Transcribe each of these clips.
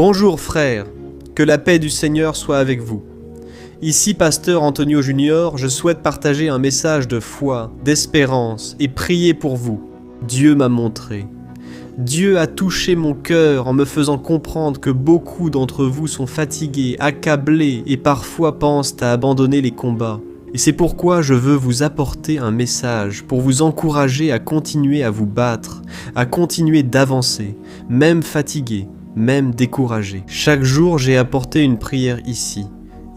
Bonjour frères, que la paix du Seigneur soit avec vous. Ici Pasteur Antonio Junior, je souhaite partager un message de foi, d'espérance et prier pour vous. Dieu m'a montré. Dieu a touché mon cœur en me faisant comprendre que beaucoup d'entre vous sont fatigués, accablés et parfois pensent à abandonner les combats. Et c'est pourquoi je veux vous apporter un message pour vous encourager à continuer à vous battre, à continuer d'avancer, même fatigué, même découragé. Chaque jour, j'ai apporté une prière ici,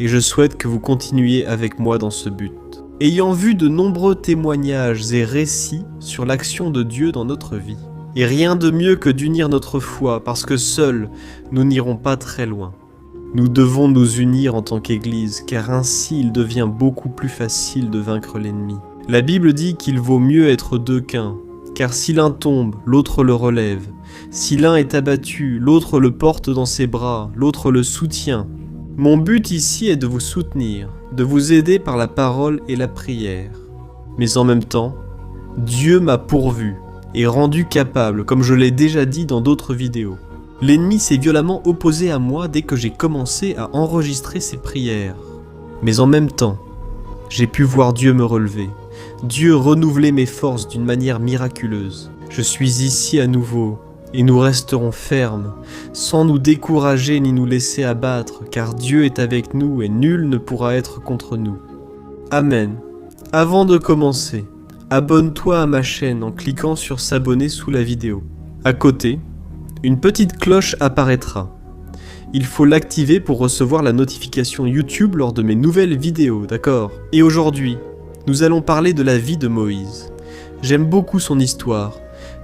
et je souhaite que vous continuiez avec moi dans ce but. Ayant vu de nombreux témoignages et récits sur l'action de Dieu dans notre vie, et rien de mieux que d'unir notre foi, parce que seuls, nous n'irons pas très loin. Nous devons nous unir en tant qu'Église, car ainsi il devient beaucoup plus facile de vaincre l'ennemi. La Bible dit qu'il vaut mieux être deux qu'un, car si l'un tombe, l'autre le relève. Si l'un est abattu, l'autre le porte dans ses bras, l'autre le soutient. Mon but ici est de vous soutenir, de vous aider par la parole et la prière. Mais en même temps, Dieu m'a pourvu et rendu capable, comme je l'ai déjà dit dans d'autres vidéos. L'ennemi s'est violemment opposé à moi dès que j'ai commencé à enregistrer ses prières. Mais en même temps, j'ai pu voir Dieu me relever, Dieu renouveler mes forces d'une manière miraculeuse. Je suis ici à nouveau, et nous resterons fermes, sans nous décourager ni nous laisser abattre, car Dieu est avec nous et nul ne pourra être contre nous. Amen. Avant de commencer, abonne-toi à ma chaîne en cliquant sur s'abonner sous la vidéo. À côté, une petite cloche apparaîtra. Il faut l'activer pour recevoir la notification YouTube lors de mes nouvelles vidéos, d'accord? Et aujourd'hui, nous allons parler de la vie de Moïse. J'aime beaucoup son histoire,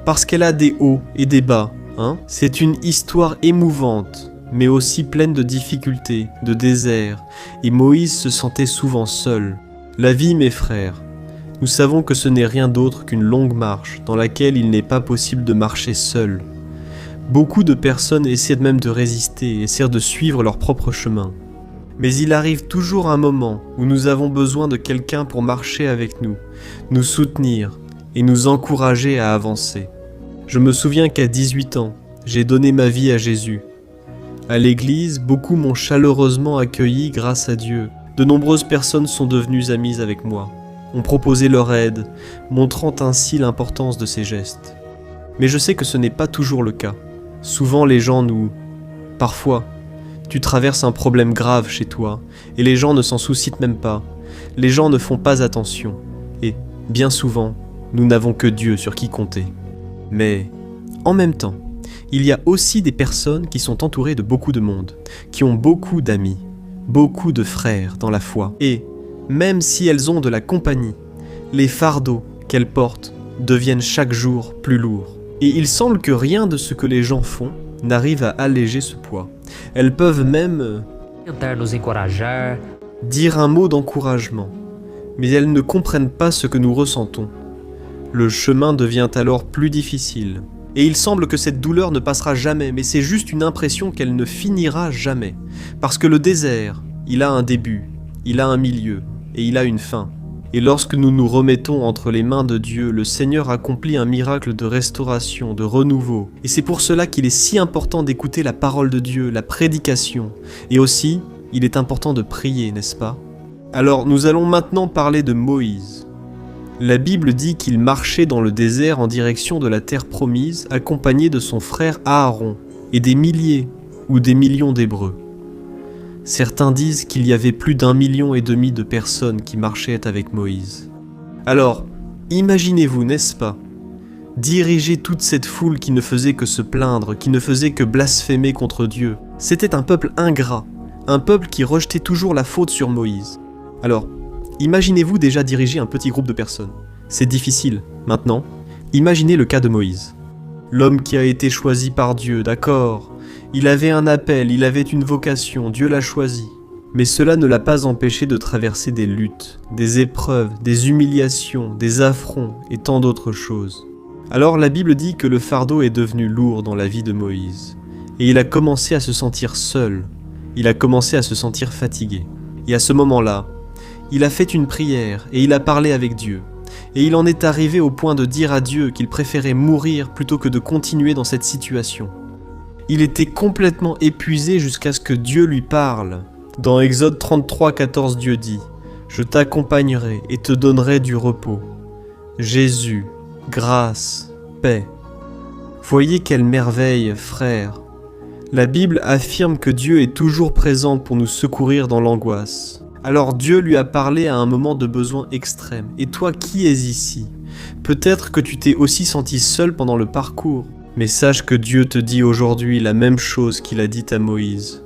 parce qu'elle a des hauts et des bas, hein? C'est une histoire émouvante, mais aussi pleine de difficultés, de déserts, et Moïse se sentait souvent seul. La vie, mes frères, nous savons que ce n'est rien d'autre qu'une longue marche dans laquelle il n'est pas possible de marcher seul. Beaucoup de personnes essaient même de résister, essaient de suivre leur propre chemin. Mais il arrive toujours un moment où nous avons besoin de quelqu'un pour marcher avec nous, nous soutenir et nous encourager à avancer. Je me souviens qu'à 18 ans, j'ai donné ma vie à Jésus. À l'église, beaucoup m'ont chaleureusement accueilli grâce à Dieu. De nombreuses personnes sont devenues amies avec moi, ont proposé leur aide, montrant ainsi l'importance de ces gestes. Mais je sais que ce n'est pas toujours le cas. Souvent les gens Parfois, tu traverses un problème grave chez toi, et les gens ne s'en soucient même pas. Les gens ne font pas attention, et, bien souvent, nous n'avons que Dieu sur qui compter. Mais, en même temps, il y a aussi des personnes qui sont entourées de beaucoup de monde, qui ont beaucoup d'amis, beaucoup de frères dans la foi, et, même si elles ont de la compagnie, les fardeaux qu'elles portent deviennent chaque jour plus lourds. Et il semble que rien de ce que les gens font n'arrive à alléger ce poids. Elles peuvent même dire un mot d'encouragement, mais elles ne comprennent pas ce que nous ressentons. Le chemin devient alors plus difficile. Et il semble que cette douleur ne passera jamais, mais c'est juste une impression qu'elle ne finira jamais. Parce que le désert, il a un début, il a un milieu, et il a une fin. Et lorsque nous nous remettons entre les mains de Dieu, le Seigneur accomplit un miracle de restauration, de renouveau. Et c'est pour cela qu'il est si important d'écouter la parole de Dieu, la prédication. Et aussi, il est important de prier, n'est-ce pas? Alors, nous allons maintenant parler de Moïse. La Bible dit qu'il marchait dans le désert en direction de la terre promise, accompagné de son frère Aaron, et des milliers ou des millions d'Hébreux. Certains disent qu'il y avait plus d'1,5 million de personnes qui marchaient avec Moïse. Alors, imaginez-vous, n'est-ce pas, diriger toute cette foule qui ne faisait que se plaindre, qui ne faisait que blasphémer contre Dieu. C'était un peuple ingrat, un peuple qui rejetait toujours la faute sur Moïse. Alors, imaginez-vous déjà diriger un petit groupe de personnes. C'est difficile. Maintenant, imaginez le cas de Moïse. L'homme qui a été choisi par Dieu, d'accord. Il avait un appel, il avait une vocation, Dieu l'a choisi. Mais cela ne l'a pas empêché de traverser des luttes, des épreuves, des humiliations, des affronts et tant d'autres choses. Alors la Bible dit que le fardeau est devenu lourd dans la vie de Moïse. Et il a commencé à se sentir seul, il a commencé à se sentir fatigué. Et à ce moment-là, il a fait une prière et il a parlé avec Dieu. Et il en est arrivé au point de dire à Dieu qu'il préférait mourir plutôt que de continuer dans cette situation. Il était complètement épuisé jusqu'à ce que Dieu lui parle. Dans Exode 33, 14, Dieu dit « Je t'accompagnerai et te donnerai du repos. » Jésus, grâce, paix. Voyez quelle merveille, frères. La Bible affirme que Dieu est toujours présent pour nous secourir dans l'angoisse. Alors Dieu lui a parlé à un moment de besoin extrême. Et toi, qui es ici? Peut-être que tu t'es aussi senti seul pendant le parcours. Mais sache que Dieu te dit aujourd'hui la même chose qu'il a dit à Moïse.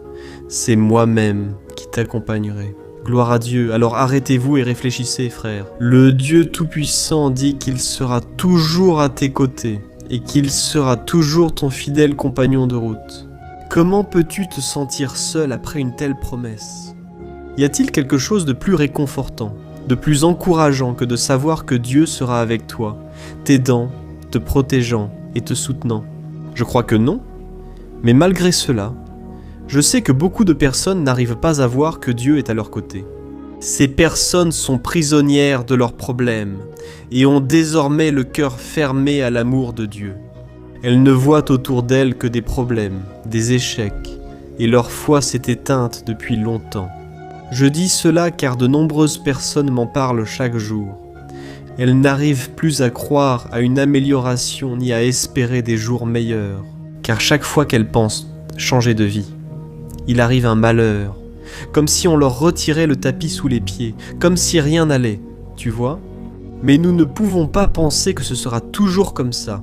C'est moi-même qui t'accompagnerai. Gloire à Dieu. Alors arrêtez-vous et réfléchissez, frères. Le Dieu Tout-Puissant dit qu'il sera toujours à tes côtés et qu'il sera toujours ton fidèle compagnon de route. Comment peux-tu te sentir seul après une telle promesse? Y a-t-il quelque chose de plus réconfortant, de plus encourageant que de savoir que Dieu sera avec toi, t'aidant, te protégeant et te soutenant? Je crois que non, mais malgré cela, je sais que beaucoup de personnes n'arrivent pas à voir que Dieu est à leur côté. Ces personnes sont prisonnières de leurs problèmes et ont désormais le cœur fermé à l'amour de Dieu. Elles ne voient autour d'elles que des problèmes, des échecs, et leur foi s'est éteinte depuis longtemps. Je dis cela car de nombreuses personnes m'en parlent chaque jour. Elles n'arrivent plus à croire à une amélioration ni à espérer des jours meilleurs, car chaque fois qu'elles pensent changer de vie, il arrive un malheur, comme si on leur retirait le tapis sous les pieds, comme si rien n'allait, tu vois? Mais nous ne pouvons pas penser que ce sera toujours comme ça.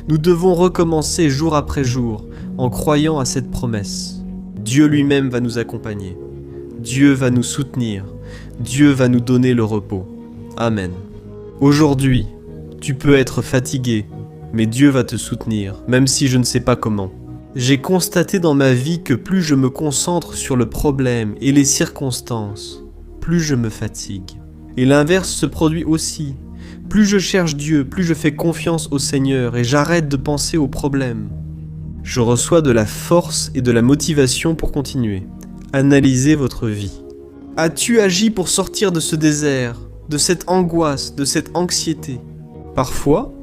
Nous devons recommencer jour après jour, en croyant à cette promesse. Dieu lui-même va nous accompagner. Dieu va nous soutenir. Dieu va nous donner le repos. Amen. Aujourd'hui, tu peux être fatigué, mais Dieu va te soutenir, même si je ne sais pas comment. J'ai constaté dans ma vie que plus je me concentre sur le problème et les circonstances, plus je me fatigue. Et l'inverse se produit aussi. Plus je cherche Dieu, plus je fais confiance au Seigneur et j'arrête de penser aux problèmes. Je reçois de la force et de la motivation pour continuer. Analysez votre vie. As-tu agi pour sortir de ce désert, de cette angoisse, de cette anxiété? Parfois,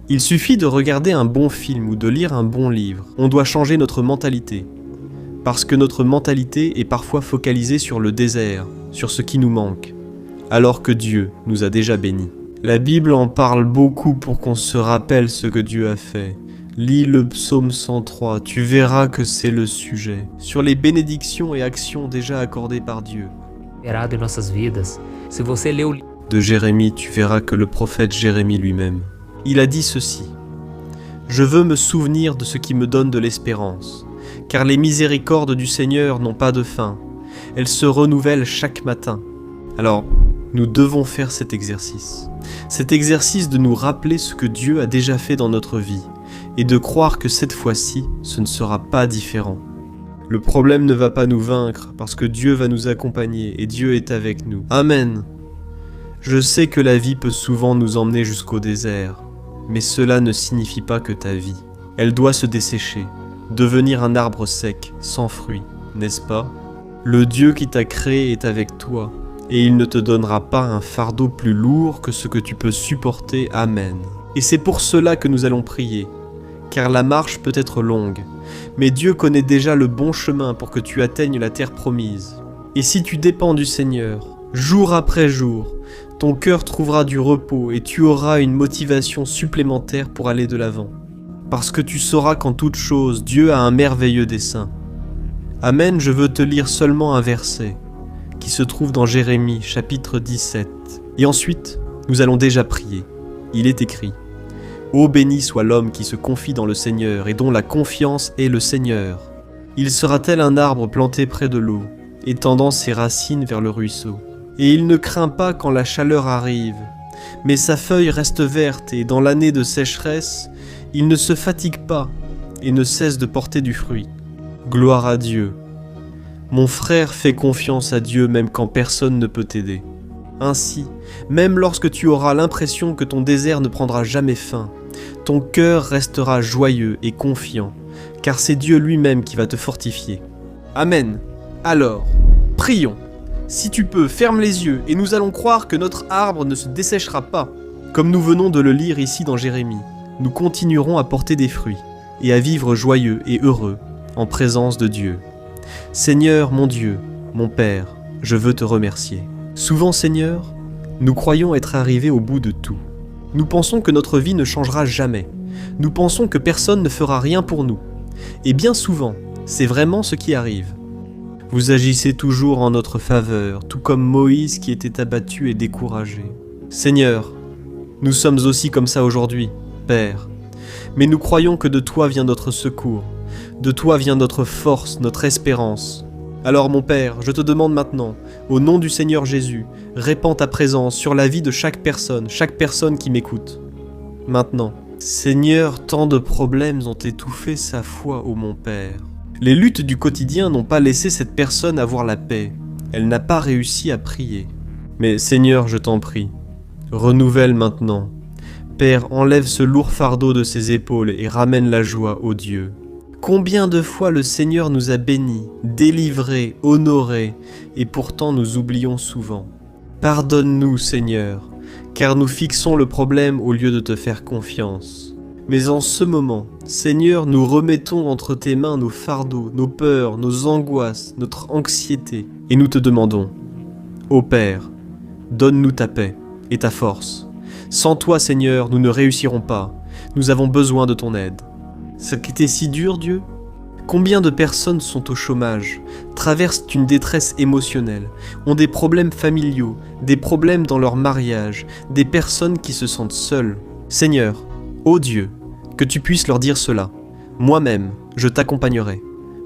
il suffit de regarder un bon film ou de lire un bon livre. On doit changer notre mentalité. Parce que notre mentalité est parfois focalisée sur le désert, sur ce qui nous manque, alors que Dieu nous a déjà bénis. La Bible en parle beaucoup pour qu'on se rappelle ce que Dieu a fait. Lis le psaume 103, tu verras que c'est le sujet. Sur les bénédictions et actions déjà accordées par Dieu. De Jérémie, tu verras que le prophète Jérémie lui-même, il a dit ceci. Je veux me souvenir de ce qui me donne de l'espérance, car les miséricordes du Seigneur n'ont pas de fin. Elles se renouvellent chaque matin. Alors, nous devons faire cet exercice de nous rappeler ce que Dieu a déjà fait dans notre vie, et de croire que cette fois-ci, ce ne sera pas différent. Le problème ne va pas nous vaincre, parce que Dieu va nous accompagner, et Dieu est avec nous. Amen. Je sais que la vie peut souvent nous emmener jusqu'au désert, mais cela ne signifie pas que ta vie, elle doit se dessécher, devenir un arbre sec, sans fruits, n'est-ce pas? Le Dieu qui t'a créé est avec toi, et il ne te donnera pas un fardeau plus lourd que ce que tu peux supporter. Amen. Et c'est pour cela que nous allons prier, car la marche peut être longue, mais Dieu connaît déjà le bon chemin pour que tu atteignes la terre promise. Et si tu dépends du Seigneur, jour après jour, ton cœur trouvera du repos et tu auras une motivation supplémentaire pour aller de l'avant. Parce que tu sauras qu'en toute chose, Dieu a un merveilleux dessein. Amen, je veux te lire seulement un verset qui se trouve dans Jérémie, chapitre 17. Et ensuite, nous allons déjà prier. Il est écrit « Ô béni soit l'homme qui se confie dans le Seigneur et dont la confiance est le Seigneur. Il sera tel un arbre planté près de l'eau, étendant ses racines vers le ruisseau. Et il ne craint pas quand la chaleur arrive, mais sa feuille reste verte et dans l'année de sécheresse, il ne se fatigue pas et ne cesse de porter du fruit. Gloire à Dieu. Mon frère, fais confiance à Dieu même quand personne ne peut t'aider. Ainsi, même lorsque tu auras l'impression que ton désert ne prendra jamais fin, ton cœur restera joyeux et confiant, car c'est Dieu lui-même qui va te fortifier. Amen. Alors, prions. Si tu peux, ferme les yeux et nous allons croire que notre arbre ne se desséchera pas. Comme nous venons de le lire ici dans Jérémie, nous continuerons à porter des fruits. et à vivre joyeux et heureux en présence de Dieu. Seigneur mon Dieu, mon Père, je veux te remercier. Souvent, Seigneur, nous croyons être arrivés au bout de tout. Nous pensons que notre vie ne changera jamais. Nous pensons que personne ne fera rien pour nous. Et bien souvent, c'est vraiment ce qui arrive. Vous agissez toujours en notre faveur, tout comme Moïse qui était abattu et découragé. Seigneur, nous sommes aussi comme ça aujourd'hui, Père. Mais nous croyons que de toi vient notre secours. De toi vient notre force, notre espérance. Alors mon Père, je te demande maintenant, au nom du Seigneur Jésus, répands ta présence sur la vie de chaque personne qui m'écoute. Maintenant, Seigneur, tant de problèmes ont étouffé sa foi, ô mon Père. Les luttes du quotidien n'ont pas laissé cette personne avoir la paix. Elle n'a pas réussi à prier. Mais Seigneur, je t'en prie, renouvelle maintenant. Père, enlève ce lourd fardeau de ses épaules et ramène la joie, ô Dieu. Combien de fois le Seigneur nous a bénis, délivrés, honorés, et pourtant nous oublions souvent. Pardonne-nous, Seigneur, car nous fixons le problème au lieu de te faire confiance. Mais en ce moment, Seigneur, nous remettons entre tes mains nos fardeaux, nos peurs, nos angoisses, notre anxiété, et nous te demandons, ô Père, donne-nous ta paix et ta force. Sans toi, Seigneur, nous ne réussirons pas. Nous avons besoin de ton aide. Ça qui était si dur, Dieu? Combien de personnes sont au chômage, traversent une détresse émotionnelle, ont des problèmes familiaux, des problèmes dans leur mariage, des personnes qui se sentent seules. Seigneur, ô Dieu, que tu puisses leur dire cela. Moi-même, je t'accompagnerai.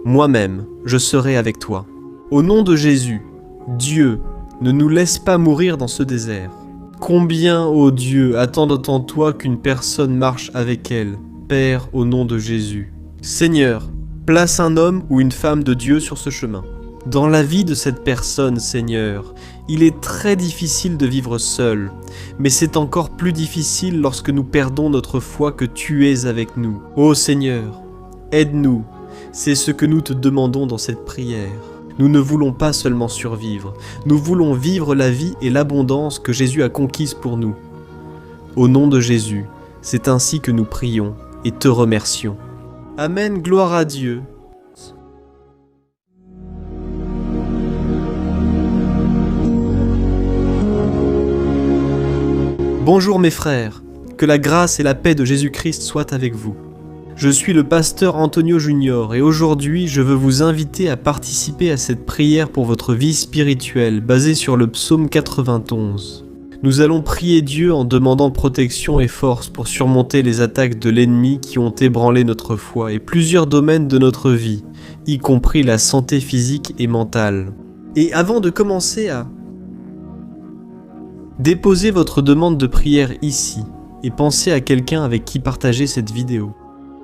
Moi-même, je serai avec toi. Au nom de Jésus, Dieu, ne nous laisse pas mourir dans ce désert. Combien, ô Dieu, attendent en toi qu'une personne marche avec elle? Père, au nom de Jésus. Seigneur, place un homme ou une femme de Dieu sur ce chemin. Dans la vie de cette personne, Seigneur, il est très difficile de vivre seul, mais c'est encore plus difficile lorsque nous perdons notre foi que tu es avec nous. Ô Seigneur, aide-nous, c'est ce que nous te demandons dans cette prière. Nous ne voulons pas seulement survivre, nous voulons vivre la vie et l'abondance que Jésus a conquise pour nous. Au nom de Jésus, c'est ainsi que nous prions et te remercions. Amen, gloire à Dieu. Bonjour mes frères, que la grâce et la paix de Jésus-Christ soient avec vous. Je suis le pasteur Antonio Junior et aujourd'hui je veux vous inviter à participer à cette prière pour votre vie spirituelle basée sur le psaume 91. Nous allons prier Dieu en demandant protection et force pour surmonter les attaques de l'ennemi qui ont ébranlé notre foi et plusieurs domaines de notre vie, y compris la santé physique et mentale. Et avant de commencer à déposer votre demande de prière ici et pensez à quelqu'un avec qui partager cette vidéo.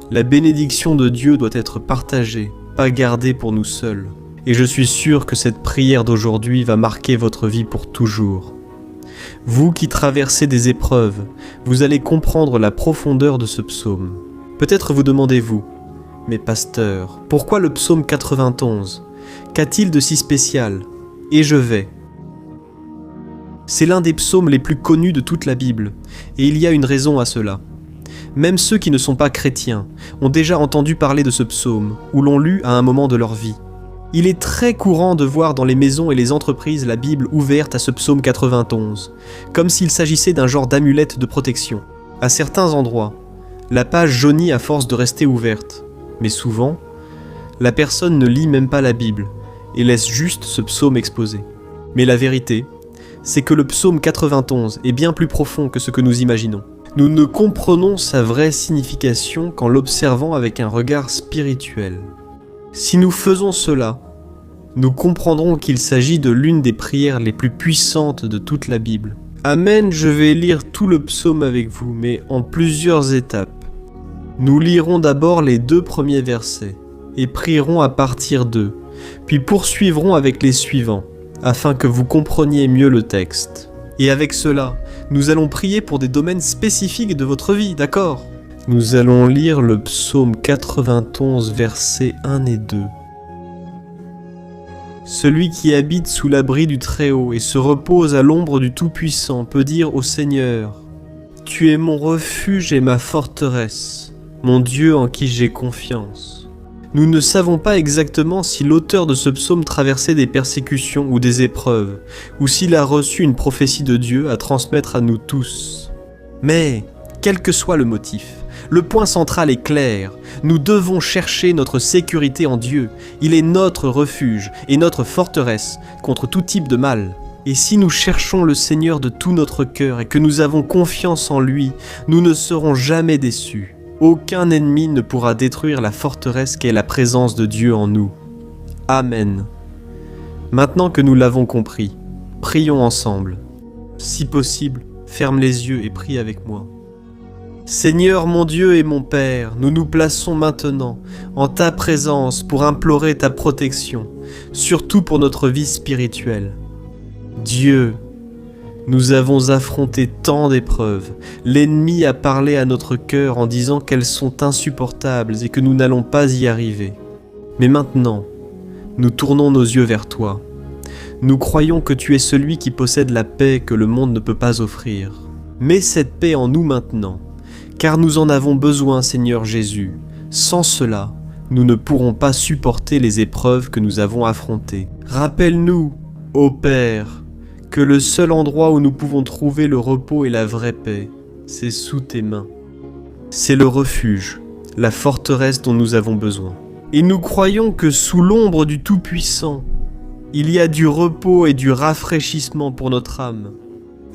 La bénédiction de Dieu doit être partagée, pas gardée pour nous seuls. Et je suis sûr que cette prière d'aujourd'hui va marquer votre vie pour toujours. Vous qui traversez des épreuves, vous allez comprendre la profondeur de ce psaume. Peut-être vous demandez-vous, mais pasteur, pourquoi le psaume 91? Qu'a-t-il de si spécial? Et je vais. C'est l'un des psaumes les plus connus de toute la Bible, et il y a une raison à cela. Même ceux qui ne sont pas chrétiens ont déjà entendu parler de ce psaume, ou l'ont lu à un moment de leur vie. Il est très courant de voir dans les maisons et les entreprises la Bible ouverte à ce psaume 91, comme s'il s'agissait d'un genre d'amulette de protection. À certains endroits, la page jaunit à force de rester ouverte, mais souvent, la personne ne lit même pas la Bible et laisse juste ce psaume exposé. Mais la vérité, c'est que le psaume 91 est bien plus profond que ce que nous imaginons. Nous ne comprenons sa vraie signification qu'en l'observant avec un regard spirituel. Si nous faisons cela, nous comprendrons qu'il s'agit de l'une des prières les plus puissantes de toute la Bible. Amen, je vais lire tout le psaume avec vous, mais en plusieurs étapes. Nous lirons d'abord les 2 premiers versets, et prierons à partir d'eux, puis poursuivrons avec les suivants, afin que vous compreniez mieux le texte. Et avec cela, nous allons prier pour des domaines spécifiques de votre vie, d'accord ? Nous allons lire le psaume 91, versets 1 et 2. Celui qui habite sous l'abri du Très-Haut et se repose à l'ombre du Tout-Puissant peut dire au Seigneur : Tu es mon refuge et ma forteresse, mon Dieu en qui j'ai confiance. Nous ne savons pas exactement si l'auteur de ce psaume traversait des persécutions ou des épreuves, ou s'il a reçu une prophétie de Dieu à transmettre à nous tous. Mais, quel que soit le motif, le point central est clair. Nous devons chercher notre sécurité en Dieu. Il est notre refuge et notre forteresse contre tout type de mal. Et si nous cherchons le Seigneur de tout notre cœur et que nous avons confiance en lui, nous ne serons jamais déçus. Aucun ennemi ne pourra détruire la forteresse qu'est la présence de Dieu en nous. Amen. Maintenant que nous l'avons compris, prions ensemble. Si possible, ferme les yeux et prie avec moi. Seigneur mon Dieu et mon Père, nous nous plaçons maintenant en ta présence pour implorer ta protection, surtout pour notre vie spirituelle. Dieu, nous avons affronté tant d'épreuves. L'ennemi a parlé à notre cœur en disant qu'elles sont insupportables et que nous n'allons pas y arriver. Mais maintenant, nous tournons nos yeux vers toi. Nous croyons que tu es celui qui possède la paix que le monde ne peut pas offrir. Mets cette paix en nous maintenant, car nous en avons besoin, Seigneur Jésus. Sans cela, nous ne pourrons pas supporter les épreuves que nous avons affrontées. Rappelle-nous, ô Père, que le seul endroit où nous pouvons trouver le repos et la vraie paix, c'est sous tes mains. C'est le refuge, la forteresse dont nous avons besoin. Et nous croyons que sous l'ombre du Tout-Puissant, il y a du repos et du rafraîchissement pour notre âme.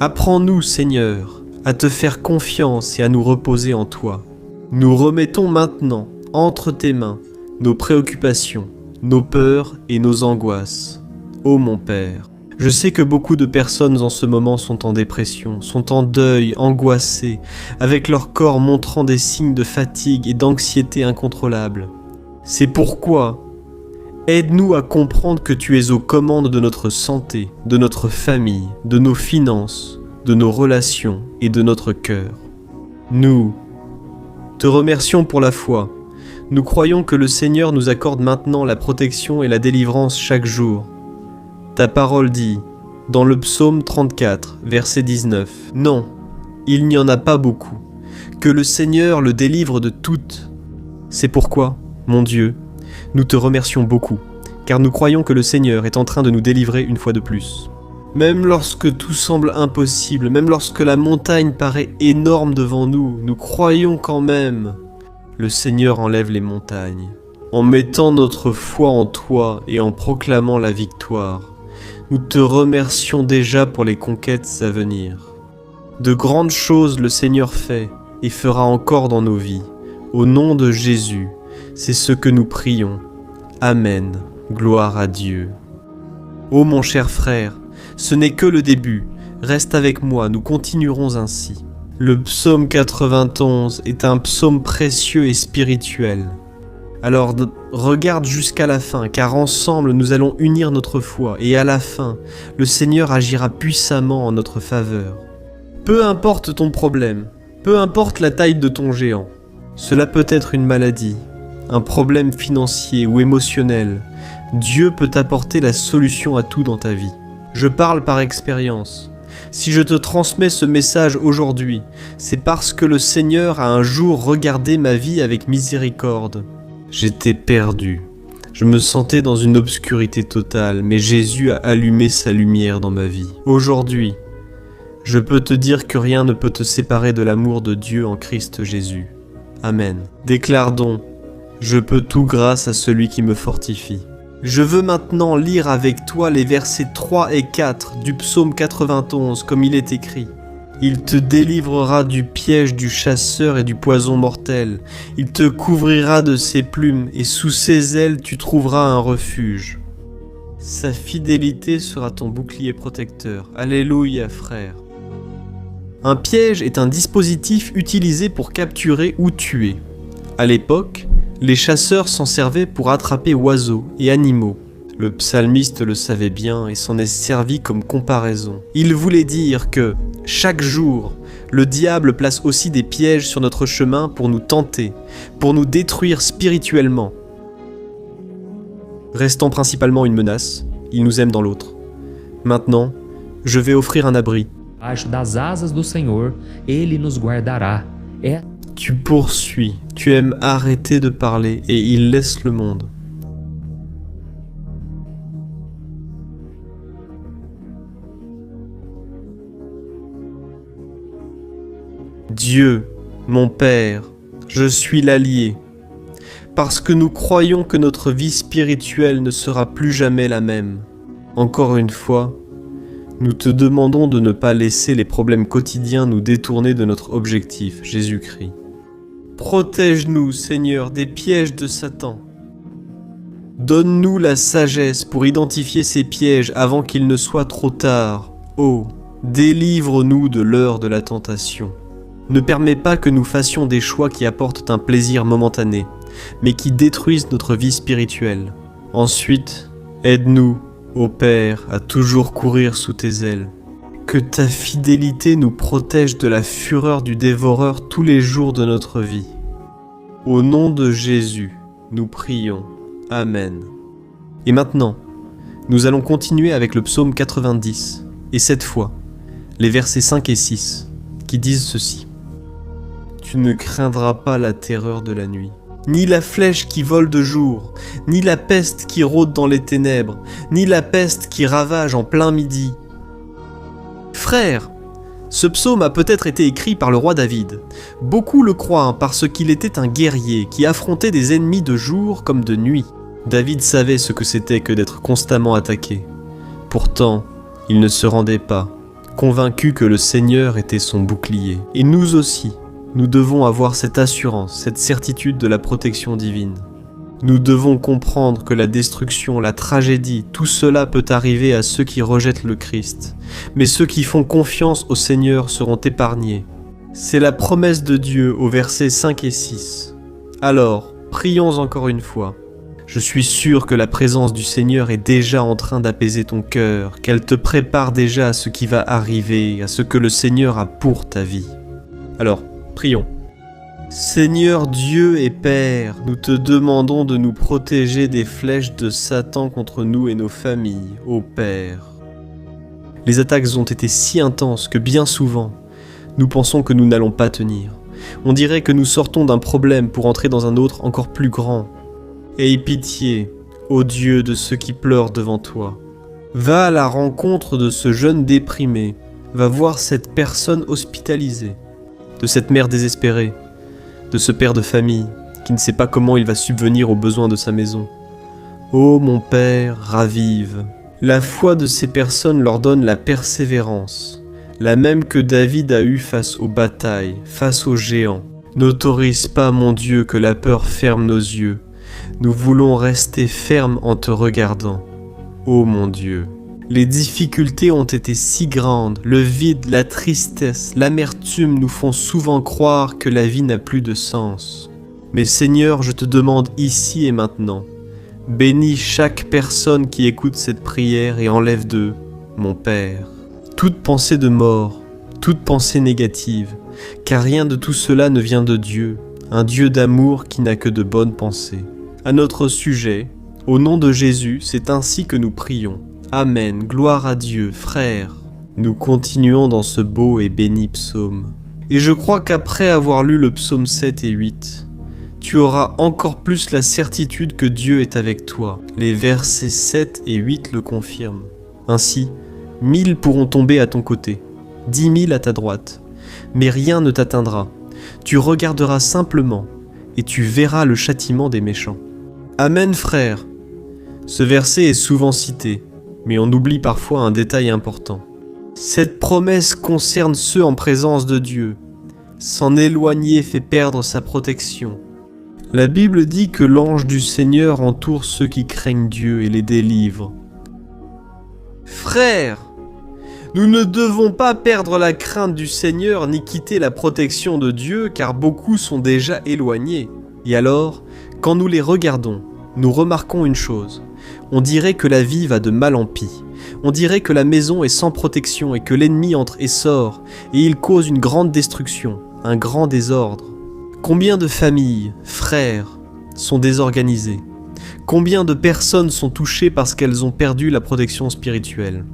Apprends-nous, Seigneur, à te faire confiance et à nous reposer en toi. Nous remettons maintenant entre tes mains nos préoccupations, nos peurs et nos angoisses. Ô mon Père, je sais que beaucoup de personnes en ce moment sont en dépression, sont en deuil, angoissées, avec leur corps montrant des signes de fatigue et d'anxiété incontrôlables. C'est pourquoi, aide-nous à comprendre que tu es aux commandes de notre santé, de notre famille, de nos finances, de nos relations et de notre cœur. Nous te remercions pour la foi. Nous croyons que le Seigneur nous accorde maintenant la protection et la délivrance chaque jour. Ta parole dit, dans le psaume 34, verset 19, « Non, il n'y en a pas beaucoup, que le Seigneur le délivre de toutes. » C'est pourquoi, mon Dieu, nous te remercions beaucoup, car nous croyons que le Seigneur est en train de nous délivrer une fois de plus. Même lorsque tout semble impossible, même lorsque la montagne paraît énorme devant nous, nous croyons quand même. Le Seigneur enlève les montagnes. En mettant notre foi en toi et en proclamant la victoire, nous te remercions déjà pour les conquêtes à venir. De grandes choses le Seigneur fait et fera encore dans nos vies. Au nom de Jésus, c'est ce que nous prions. Amen. Gloire à Dieu. Ô mon cher frère, ce n'est que le début. Reste avec moi, nous continuerons ainsi. Le psaume 91 est un psaume précieux et spirituel. Alors regarde jusqu'à la fin, car ensemble nous allons unir notre foi, et à la fin, le Seigneur agira puissamment en notre faveur. Peu importe ton problème, peu importe la taille de ton géant, cela peut être une maladie, un problème financier ou émotionnel, Dieu peut apporter la solution à tout dans ta vie. Je parle par expérience. Si je te transmets ce message aujourd'hui, c'est parce que le Seigneur a un jour regardé ma vie avec miséricorde. J'étais perdu. Je me sentais dans une obscurité totale, mais Jésus a allumé sa lumière dans ma vie. Aujourd'hui, je peux te dire que rien ne peut te séparer de l'amour de Dieu en Christ Jésus. Amen. Déclare donc, je peux tout grâce à celui qui me fortifie. Je veux maintenant lire avec toi les versets 3 et 4 du psaume 91 comme il est écrit. Il te délivrera du piège du chasseur et du poison mortel. Il te couvrira de ses plumes et sous ses ailes tu trouveras un refuge. Sa fidélité sera ton bouclier protecteur. Alléluia, frère. Un piège est un dispositif utilisé pour capturer ou tuer. À l'époque, les chasseurs s'en servaient pour attraper oiseaux et animaux. Le psalmiste le savait bien et s'en est servi comme comparaison. Il voulait dire que, chaque jour, le diable place aussi des pièges sur notre chemin pour nous tenter, pour nous détruire spirituellement. Restant principalement une menace, il nous aime dans l'autre. Maintenant, je vais offrir un abri. Debaixo das asas do Senhor, ele nos guardará. Tu poursuis, tu aimes arrêter de parler et il laisse le monde. Dieu, mon Père, je suis l'allié, parce que nous croyons que notre vie spirituelle ne sera plus jamais la même. Encore une fois, nous te demandons de ne pas laisser les problèmes quotidiens nous détourner de notre objectif, Jésus-Christ. Protège-nous, Seigneur, des pièges de Satan. Donne-nous la sagesse pour identifier ces pièges avant qu'il ne soit trop tard. Oh, délivre-nous de l'heure de la tentation. Ne permets pas que nous fassions des choix qui apportent un plaisir momentané, mais qui détruisent notre vie spirituelle. Ensuite, aide-nous, ô Père, à toujours courir sous tes ailes. Que ta fidélité nous protège de la fureur du dévoreur tous les jours de notre vie. Au nom de Jésus, nous prions. Amen. Et maintenant, nous allons continuer avec le psaume 90, et cette fois, les versets 5 et 6, qui disent ceci. Tu ne craindras pas la terreur de la nuit, ni la flèche qui vole de jour, ni la peste qui rôde dans les ténèbres, ni la peste qui ravage en plein midi. Frère, ce psaume a peut-être été écrit par le roi David. Beaucoup le croient parce qu'il était un guerrier qui affrontait des ennemis de jour comme de nuit. David savait ce que c'était que d'être constamment attaqué. Pourtant, il ne se rendait pas, convaincu que le Seigneur était son bouclier. Et nous aussi, nous devons avoir cette assurance, cette certitude de la protection divine. Nous devons comprendre que la destruction, la tragédie, tout cela peut arriver à ceux qui rejettent le Christ. Mais ceux qui font confiance au Seigneur seront épargnés. C'est la promesse de Dieu aux versets 5 et 6. Alors, prions encore une fois. Je suis sûr que la présence du Seigneur est déjà en train d'apaiser ton cœur, qu'elle te prépare déjà à ce qui va arriver, à ce que le Seigneur a pour ta vie. Alors, prions. Seigneur Dieu et Père, nous te demandons de nous protéger des flèches de Satan contre nous et nos familles, ô Père. Les attaques ont été si intenses que bien souvent, nous pensons que nous n'allons pas tenir. On dirait que nous sortons d'un problème pour entrer dans un autre encore plus grand. Aie pitié, ô Dieu, de ceux qui pleurent devant toi. Va à la rencontre de ce jeune déprimé, va voir cette personne hospitalisée, de cette mère désespérée, de ce père de famille qui ne sait pas comment il va subvenir aux besoins de sa maison. Ô mon Père, ravive. La foi de ces personnes leur donne la persévérance, la même que David a eue face aux batailles, face aux géants. N'autorise pas, mon Dieu, que la peur ferme nos yeux. Nous voulons rester fermes en te regardant. Ô mon Dieu. Les difficultés ont été si grandes, le vide, la tristesse, l'amertume nous font souvent croire que la vie n'a plus de sens. Mais Seigneur, je te demande ici et maintenant, bénis chaque personne qui écoute cette prière et enlève d'eux, mon Père, toute pensée de mort, toute pensée négative, car rien de tout cela ne vient de Dieu, un Dieu d'amour qui n'a que de bonnes pensées. À notre sujet, au nom de Jésus, c'est ainsi que nous prions. Amen, gloire à Dieu, frères. Nous continuons dans ce beau et béni psaume. Et je crois qu'après avoir lu le psaume 7 et 8, tu auras encore plus la certitude que Dieu est avec toi. Les versets 7 et 8 le confirment. Ainsi, 1000 pourront tomber à ton côté, 10 000 à ta droite, mais rien ne t'atteindra. Tu regarderas simplement et tu verras le châtiment des méchants. Amen, frères. Ce verset est souvent cité, mais on oublie parfois un détail important. Cette promesse concerne ceux en présence de Dieu. S'en éloigner fait perdre sa protection. La Bible dit que l'ange du Seigneur entoure ceux qui craignent Dieu et les délivre. Frères, nous ne devons pas perdre la crainte du Seigneur ni quitter la protection de Dieu, car beaucoup sont déjà éloignés. Et alors, quand nous les regardons, nous remarquons une chose. On dirait que la vie va de mal en pis. On dirait que la maison est sans protection et que l'ennemi entre et sort, et il cause une grande destruction, un grand désordre. Combien de familles, frères, sont désorganisées? Combien de personnes sont touchées parce qu'elles ont perdu la protection spirituelle?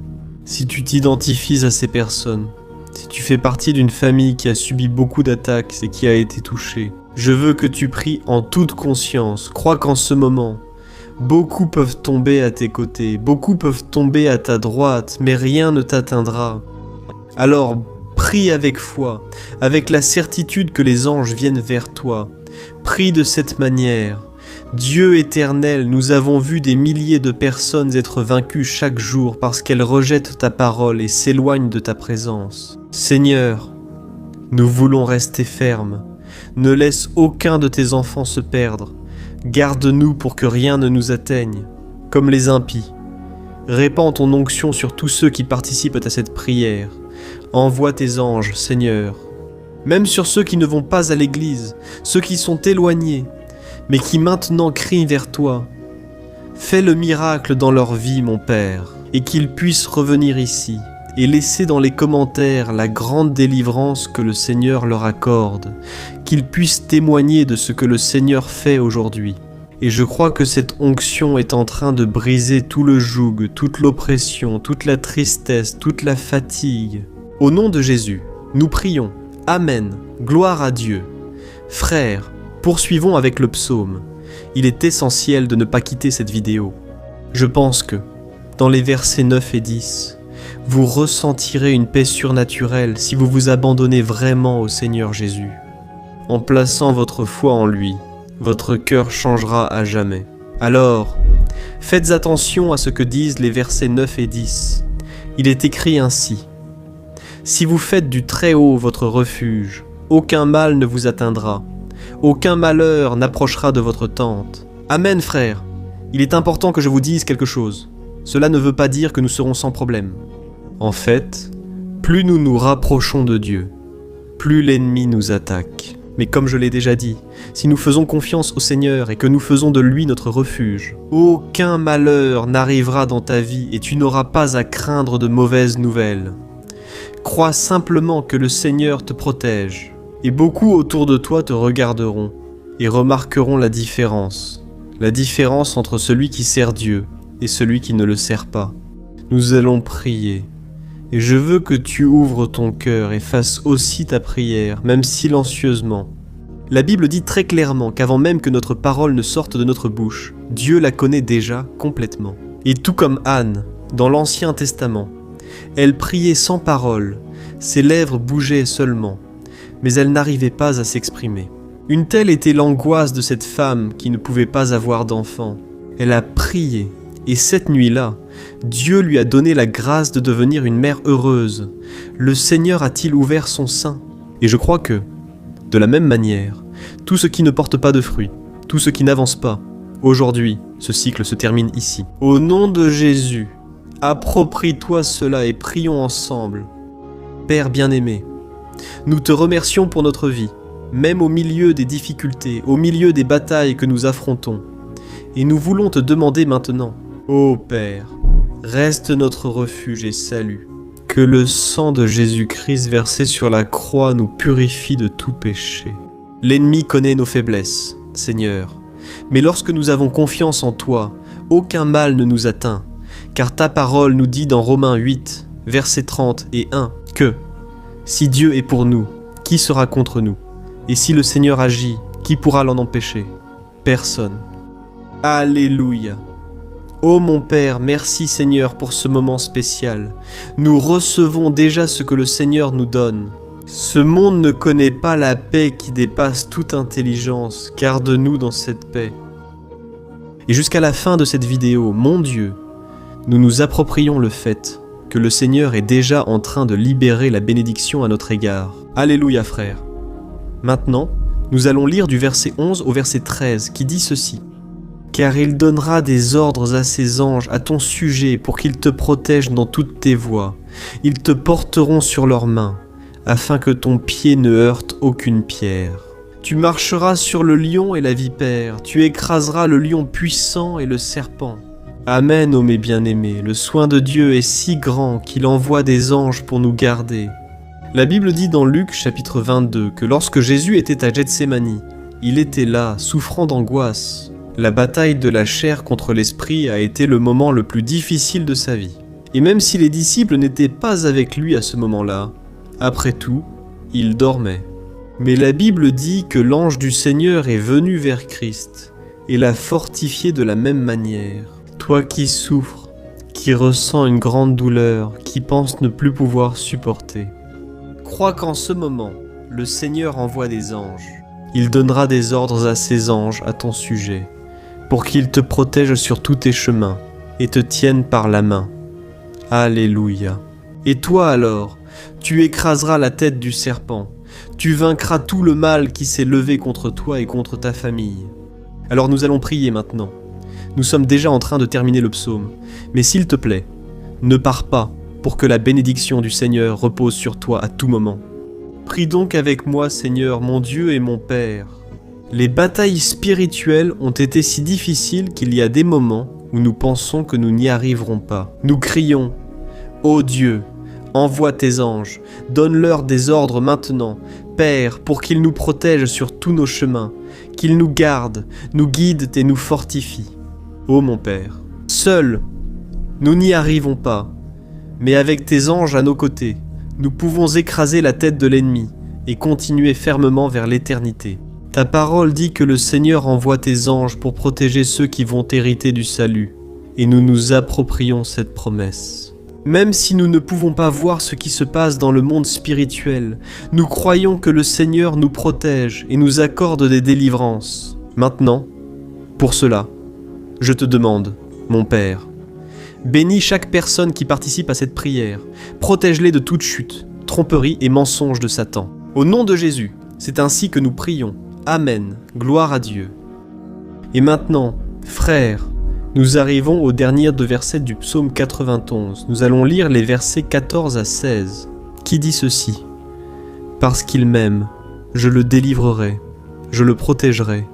Si tu t'identifies à ces personnes, Si tu fais partie d'une famille qui a subi beaucoup d'attaques et qui a été touchée, je veux que tu pries en toute conscience. Crois qu'en ce moment, beaucoup peuvent tomber à tes côtés, beaucoup peuvent tomber à ta droite, mais rien ne t'atteindra. Alors, prie avec foi, avec la certitude que les anges viennent vers toi. Prie de cette manière. Dieu éternel, nous avons vu des milliers de personnes être vaincues chaque jour parce qu'elles rejettent ta parole et s'éloignent de ta présence. Seigneur, nous voulons rester fermes. Ne laisse aucun de tes enfants se perdre. Garde-nous pour que rien ne nous atteigne, comme les impies. Répands ton onction sur tous ceux qui participent à cette prière. Envoie tes anges, Seigneur. Même sur ceux qui ne vont pas à l'église, ceux qui sont éloignés, mais qui maintenant crient vers toi. Fais le miracle dans leur vie, mon Père, et qu'ils puissent revenir ici, et laisser dans les commentaires la grande délivrance que le Seigneur leur accorde, qu'ils puissent témoigner de ce que le Seigneur fait aujourd'hui. Et je crois que cette onction est en train de briser tout le joug, toute l'oppression, toute la tristesse, toute la fatigue. Au nom de Jésus, nous prions. Amen. Gloire à Dieu. Frères, poursuivons avec le psaume. Il est essentiel de ne pas quitter cette vidéo. Je pense que, dans les versets 9 et 10, vous ressentirez une paix surnaturelle si vous vous abandonnez vraiment au Seigneur Jésus. En plaçant votre foi en lui, votre cœur changera à jamais. Alors, faites attention à ce que disent les versets 9 et 10. Il est écrit ainsi. Si vous faites du Très-Haut votre refuge, aucun mal ne vous atteindra. Aucun malheur n'approchera de votre tente. Amen, frères. Il est important que je vous dise quelque chose. Cela ne veut pas dire que nous serons sans problème. En fait, plus nous nous rapprochons de Dieu, plus l'ennemi nous attaque. Mais comme je l'ai déjà dit, si nous faisons confiance au Seigneur et que nous faisons de lui notre refuge, aucun malheur n'arrivera dans ta vie et tu n'auras pas à craindre de mauvaises nouvelles. Crois simplement que le Seigneur te protège, et beaucoup autour de toi te regarderont et remarqueront la différence entre celui qui sert Dieu et celui qui ne le sert pas. Nous allons prier, et je veux que tu ouvres ton cœur et fasses aussi ta prière, même silencieusement. La Bible dit très clairement qu'avant même que notre parole ne sorte de notre bouche, Dieu la connaît déjà complètement. Et tout comme Anne, dans l'Ancien Testament, elle priait sans parole, ses lèvres bougeaient seulement, mais elle n'arrivait pas à s'exprimer. Une telle était l'angoisse de cette femme qui ne pouvait pas avoir d'enfant. Elle a prié, et cette nuit-là, Dieu lui a donné la grâce de devenir une mère heureuse. Le Seigneur a-t-il ouvert son sein? Et je crois que, de la même manière, tout ce qui ne porte pas de fruits, tout ce qui n'avance pas, aujourd'hui, ce cycle se termine ici. Au nom de Jésus, approprie-toi cela et prions ensemble. Père bien-aimé, nous te remercions pour notre vie, même au milieu des difficultés, au milieu des batailles que nous affrontons. Et nous voulons te demander maintenant, ô Père, reste notre refuge et salut. Que le sang de Jésus-Christ versé sur la croix nous purifie de tout péché. L'ennemi connaît nos faiblesses, Seigneur, mais lorsque nous avons confiance en toi, aucun mal ne nous atteint. Car ta parole nous dit dans Romains 8, versets 30 et 1, que « Si Dieu est pour nous, qui sera contre nous? Et si le Seigneur agit, qui pourra l'en empêcher? Personne. » Alléluia. Ô mon Père, merci Seigneur pour ce moment spécial. Nous recevons déjà ce que le Seigneur nous donne. Ce monde ne connaît pas la paix qui dépasse toute intelligence. Garde-nous dans cette paix. Et jusqu'à la fin de cette vidéo, mon Dieu, nous nous approprions le fait que le Seigneur est déjà en train de libérer la bénédiction à notre égard. Alléluia, frères. Maintenant, nous allons lire du verset 11 au verset 13 qui dit ceci. « Car il donnera des ordres à ses anges à ton sujet pour qu'ils te protègent dans toutes tes voies. Ils te porteront sur leurs mains, afin que ton pied ne heurte aucune pierre. Tu marcheras sur le lion et la vipère, tu écraseras le lion puissant et le serpent. » Amen, ô mes bien-aimés, le soin de Dieu est si grand qu'il envoie des anges pour nous garder. La Bible dit dans Luc chapitre 22 que lorsque Jésus était à Gethsémani, il était là, souffrant d'angoisse. La bataille de la chair contre l'esprit a été le moment le plus difficile de sa vie. Et même si les disciples n'étaient pas avec lui à ce moment-là, Après tout, il dormait. Mais la Bible dit que l'ange du Seigneur est venu vers Christ et l'a fortifié de la même manière. Toi qui souffres, qui ressens une grande douleur, qui penses ne plus pouvoir supporter, crois qu'en ce moment, le Seigneur envoie des anges. Il donnera des ordres à ses anges à ton sujet, pour qu'ils te protègent sur tous tes chemins et te tiennent par la main. Alléluia. Et toi alors, tu écraseras la tête du serpent. Tu vaincras tout le mal qui s'est levé contre toi et contre ta famille. Alors nous allons prier maintenant. Nous sommes déjà en train de terminer le psaume. Mais s'il te plaît, ne pars pas pour que la bénédiction du Seigneur repose sur toi à tout moment. Prie donc avec moi, Seigneur, mon Dieu et mon Père. Les batailles spirituelles ont été si difficiles qu'il y a des moments où nous pensons que nous n'y arriverons pas. Nous crions « Ô Dieu, envoie tes anges, donne-leur des ordres maintenant, Père, pour qu'ils nous protègent sur tous nos chemins, qu'ils nous gardent, nous guident et nous fortifient. Ô mon Père, seuls, nous n'y arrivons pas, mais avec tes anges à nos côtés, nous pouvons écraser la tête de l'ennemi et continuer fermement vers l'éternité. Ta parole dit que le Seigneur envoie tes anges pour protéger ceux qui vont hériter du salut, et nous nous approprions cette promesse. Même si nous ne pouvons pas voir ce qui se passe dans le monde spirituel, nous croyons que le Seigneur nous protège et nous accorde des délivrances. Maintenant, pour cela, je te demande, mon Père, bénis chaque personne qui participe à cette prière, protège-les de toute chute, tromperie et mensonge de Satan. Au nom de Jésus, c'est ainsi que nous prions. Amen, gloire à Dieu. Et maintenant, frères, nous arrivons au dernier deux versets du psaume 91. Nous allons lire les versets 14 à 16, qui dit ceci. « Parce qu'il m'aime, je le délivrerai, je le protégerai,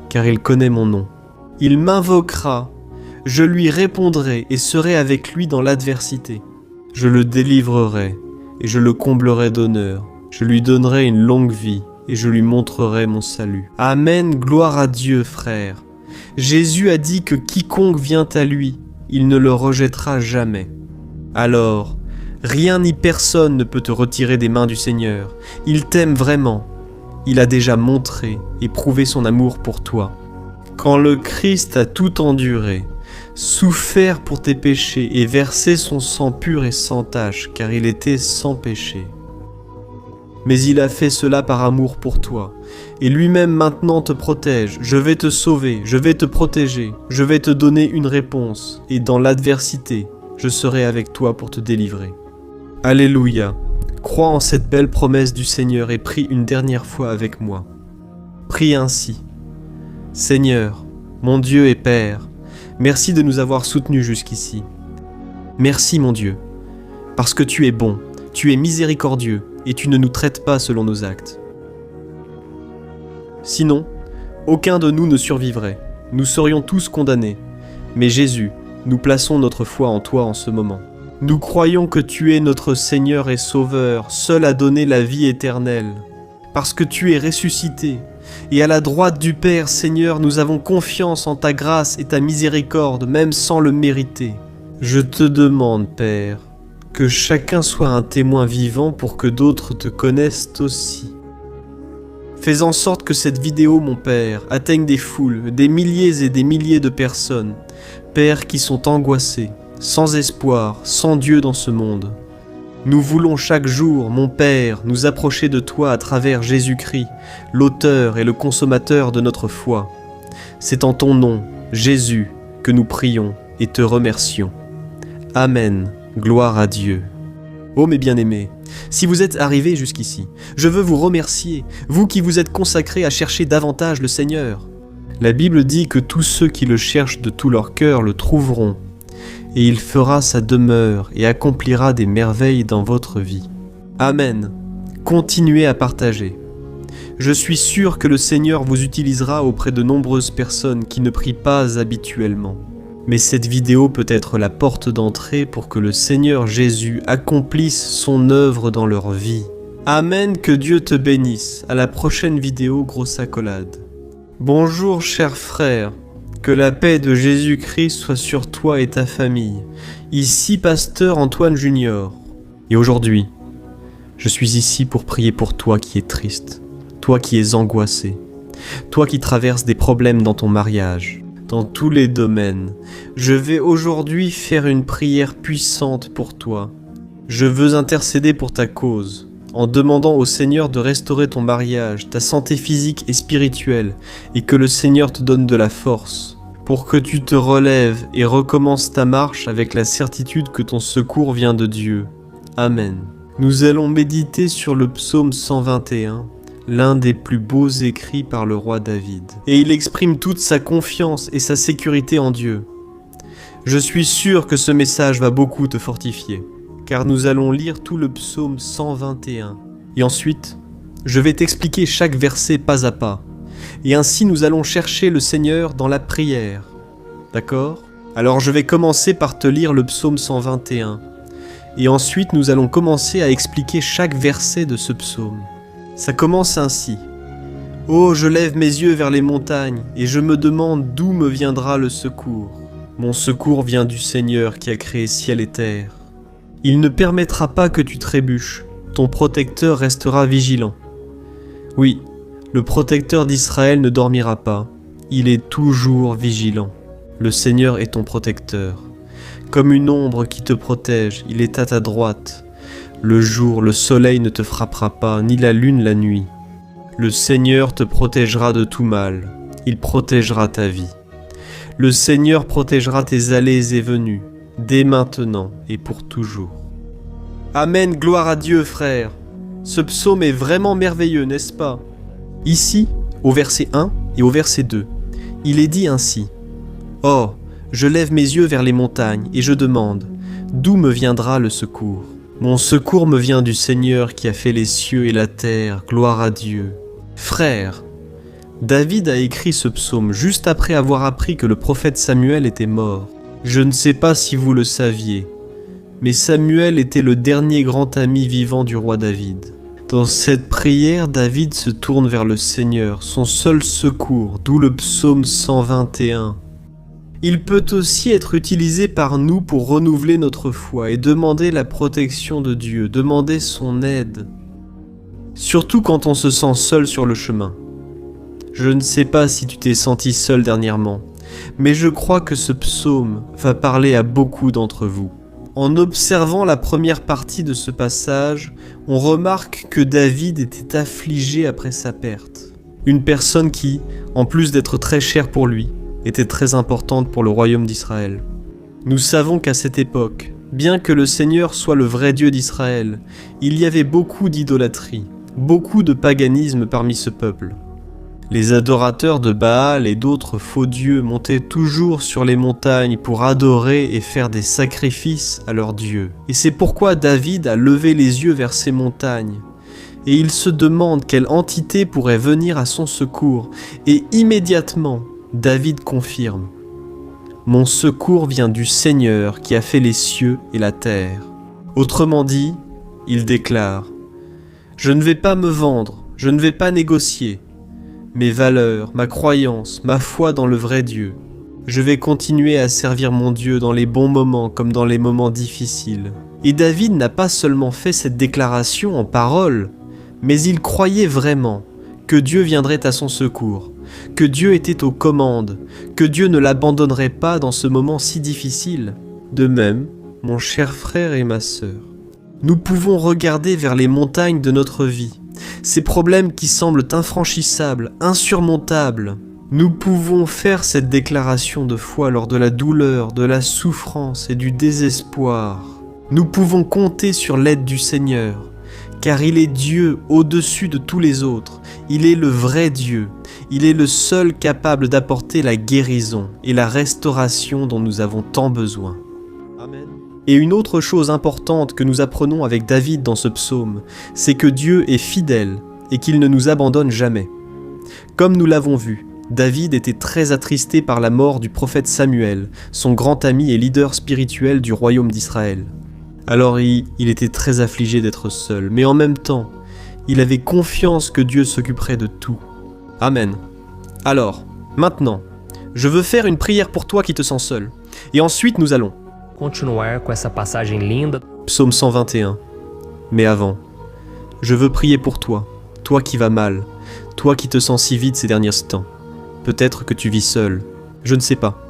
car il connaît mon nom. Il m'invoquera, je lui répondrai et serai avec lui dans l'adversité. Je le délivrerai et je le comblerai d'honneur. Je lui donnerai une longue vie et je lui montrerai mon salut. » Amen, gloire à Dieu, frères. Jésus a dit que quiconque vient à lui, il ne le rejettera jamais. Alors, rien ni personne ne peut te retirer des mains du Seigneur. Il t'aime vraiment. Il a déjà montré et prouvé son amour pour toi. Quand le Christ a tout enduré, souffert pour tes péchés et versé son sang pur et sans tache, car il était sans péché. Mais il a fait cela par amour pour toi, et lui-même maintenant te protège. Je vais te sauver, je vais te protéger, je vais te donner une réponse, et dans l'adversité, je serai avec toi pour te délivrer. Alléluia. Crois en cette belle promesse du Seigneur et prie une dernière fois avec moi. Prie ainsi. Seigneur, mon Dieu et Père, merci de nous avoir soutenus jusqu'ici. Merci mon Dieu, parce que tu es bon, tu es miséricordieux, et tu ne nous traites pas selon nos actes. Sinon, aucun de nous ne survivrait, nous serions tous condamnés. Mais Jésus, nous plaçons notre foi en toi en ce moment. Nous croyons que tu es notre Seigneur et Sauveur, seul à donner la vie éternelle. Parce que tu es ressuscité, et à la droite du Père, Seigneur, nous avons confiance en ta grâce et ta miséricorde, même sans le mériter. Je te demande, Père, que chacun soit un témoin vivant pour que d'autres te connaissent aussi. Fais en sorte que cette vidéo, mon Père, atteigne des foules, des milliers et des milliers de personnes, Père, qui sont angoissés, sans espoir, sans Dieu dans ce monde. Nous voulons chaque jour, mon Père, nous approcher de toi à travers Jésus-Christ, l'auteur et le consommateur de notre foi. C'est en ton nom, Jésus, que nous prions et te remercions. Amen. Gloire à Dieu. Oh mes bien-aimés, si vous êtes arrivés jusqu'ici, je veux vous remercier, vous qui vous êtes consacrés à chercher davantage le Seigneur. La Bible dit que tous ceux qui le cherchent de tout leur cœur le trouveront, et il fera sa demeure et accomplira des merveilles dans votre vie. Amen. Continuez à partager. Je suis sûr que le Seigneur vous utilisera auprès de nombreuses personnes qui ne prient pas habituellement. Mais cette vidéo peut être la porte d'entrée pour que le Seigneur Jésus accomplisse son œuvre dans leur vie. Amen, que Dieu te bénisse. À la prochaine vidéo, grosse accolade. Bonjour chers frères, que la paix de Jésus-Christ soit sur toi et ta famille. Ici pasteur Antoine Junior. Et aujourd'hui, Je suis ici pour prier pour toi qui es triste, toi qui es angoissé, toi qui traverses des problèmes dans ton mariage, dans tous les domaines. Je vais aujourd'hui faire une prière puissante pour toi. Je veux intercéder pour ta cause, en demandant au Seigneur de restaurer ton mariage, ta santé physique et spirituelle, et que le Seigneur te donne de la force, pour que tu te relèves et recommences ta marche avec la certitude que ton secours vient de Dieu. Amen. Nous allons méditer sur le psaume 121, l'un des plus beaux écrits par le roi David. Et il exprime toute sa confiance et sa sécurité en Dieu. Je suis sûr que ce message va beaucoup te fortifier, car nous allons lire tout le psaume 121. Et ensuite, je vais t'expliquer chaque verset pas à pas. Et ainsi nous allons chercher le Seigneur dans la prière. D'accord ? Alors je vais commencer par te lire le psaume 121. Et ensuite nous allons commencer à expliquer chaque verset de ce psaume. Ça commence ainsi. « Oh, je lève mes yeux vers les montagnes, et je me demande d'où me viendra le secours. Mon secours vient du Seigneur qui a créé ciel et terre. Il ne permettra pas que tu trébuches, ton protecteur restera vigilant. Oui, le protecteur d'Israël ne dormira pas, il est toujours vigilant. Le Seigneur est ton protecteur. Comme une ombre qui te protège, il est à ta droite. Le jour, le soleil ne te frappera pas, ni la lune la nuit. Le Seigneur te protégera de tout mal, il protégera ta vie. Le Seigneur protégera tes allées et venues, dès maintenant et pour toujours. » Amen, gloire à Dieu, frère. Ce psaume est vraiment merveilleux, n'est-ce pas? Ici, au verset 1 et au verset 2, il est dit ainsi. « Oh, je lève mes yeux vers les montagnes et je demande, d'où me viendra le secours? Mon secours me vient du Seigneur qui a fait les cieux et la terre, gloire à Dieu. » Frère, David a écrit ce psaume juste après avoir appris que le prophète Samuel était mort. Je ne sais pas si vous le saviez, mais Samuel était le dernier grand ami vivant du roi David. Dans cette prière, David se tourne vers le Seigneur, son seul secours, d'où le psaume 121. Il peut aussi être utilisé par nous pour renouveler notre foi et demander la protection de Dieu, demander son aide. Surtout quand on se sent seul sur le chemin. Je ne sais pas si tu t'es senti seul dernièrement, mais je crois que ce psaume va parler à beaucoup d'entre vous. En observant la première partie de ce passage, on remarque que David était affligé après sa perte. Une personne qui, en plus d'être très chère pour lui, était très importante pour le royaume d'Israël. Nous savons qu'à cette époque, bien que le Seigneur soit le vrai Dieu d'Israël, il y avait beaucoup d'idolâtrie, beaucoup de paganisme parmi ce peuple. Les adorateurs de Baal et d'autres faux dieux montaient toujours sur les montagnes pour adorer et faire des sacrifices à leurs dieux. Et c'est pourquoi David a levé les yeux vers ces montagnes. Et il se demande quelle entité pourrait venir à son secours. Et immédiatement, David confirme « Mon secours vient du Seigneur qui a fait les cieux et la terre. » Autrement dit, il déclare « Je ne vais pas me vendre, je ne vais pas négocier. Mes valeurs, ma croyance, ma foi dans le vrai Dieu. Je vais continuer à servir mon Dieu dans les bons moments comme dans les moments difficiles. » Et David n'a pas seulement fait cette déclaration en parole, mais il croyait vraiment que Dieu viendrait à son secours, que Dieu était aux commandes, que Dieu ne l'abandonnerait pas dans ce moment si difficile. De même, mon cher frère et ma sœur, nous pouvons regarder vers les montagnes de notre vie, ces problèmes qui semblent infranchissables, insurmontables. Nous pouvons faire cette déclaration de foi lors de la douleur, de la souffrance et du désespoir. Nous pouvons compter sur l'aide du Seigneur, car il est Dieu au-dessus de tous les autres. Il est le vrai Dieu. Il est le seul capable d'apporter la guérison et la restauration dont nous avons tant besoin. Amen. Et une autre chose importante que nous apprenons avec David dans ce psaume, c'est que Dieu est fidèle et qu'il ne nous abandonne jamais. Comme nous l'avons vu, David était très attristé par la mort du prophète Samuel, son grand ami et leader spirituel du royaume d'Israël. Alors il était très affligé d'être seul, mais en même temps, il avait confiance que Dieu s'occuperait de tout. Amen. Alors, maintenant, je veux faire une prière pour toi qui te sens seul. Et ensuite nous allons continuar com essa passagem linda. Psaume 121. Mais avant, Je veux prier pour toi, toi qui vas mal, toi qui te sens si vide ces derniers temps. Peut-être que tu vis seul, je ne sais pas.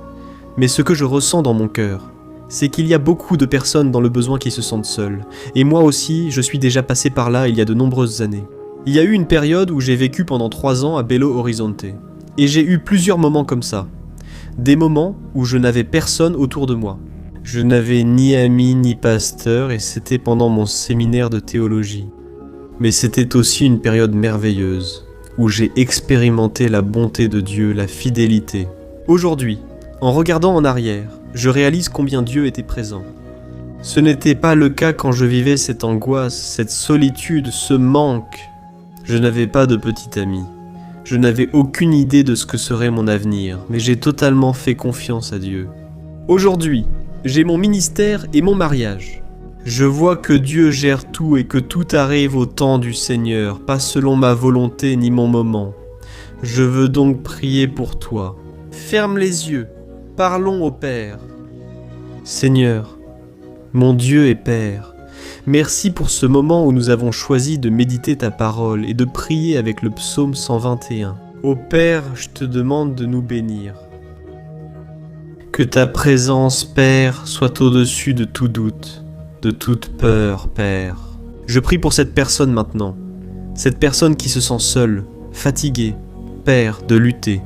Mais ce que je ressens dans mon cœur, c'est qu'il y a beaucoup de personnes dans le besoin qui se sentent seules. Et moi aussi, je suis déjà passé par là il y a de nombreuses années. Il y a eu une période où j'ai vécu pendant 3 ans à Belo Horizonte. Et j'ai eu plusieurs moments comme ça. Des moments où je n'avais personne autour de moi. Je n'avais ni amis ni pasteur et c'était pendant mon séminaire de théologie. Mais c'était aussi une période merveilleuse où j'ai expérimenté la bonté de Dieu, la fidélité. Aujourd'hui, en regardant en arrière, je réalise combien Dieu était présent. Ce n'était pas le cas quand je vivais cette angoisse, cette solitude, ce manque. Je n'avais pas de petit ami. Je n'avais aucune idée de ce que serait mon avenir, mais j'ai totalement fait confiance à Dieu. Aujourd'hui, j'ai mon ministère et mon mariage. Je vois que Dieu gère tout et que tout arrive au temps du Seigneur, pas selon ma volonté ni mon moment. Je veux donc prier pour toi. Ferme les yeux, parlons au Père. Seigneur, mon Dieu et Père, merci pour ce moment où nous avons choisi de méditer ta parole et de prier avec le psaume 121. Ô Père, je te demande de nous bénir. Que ta présence, Père, soit au-dessus de tout doute, de toute peur, Père. Je prie pour cette personne maintenant, cette personne qui se sent seule, fatiguée, Père, de lutter,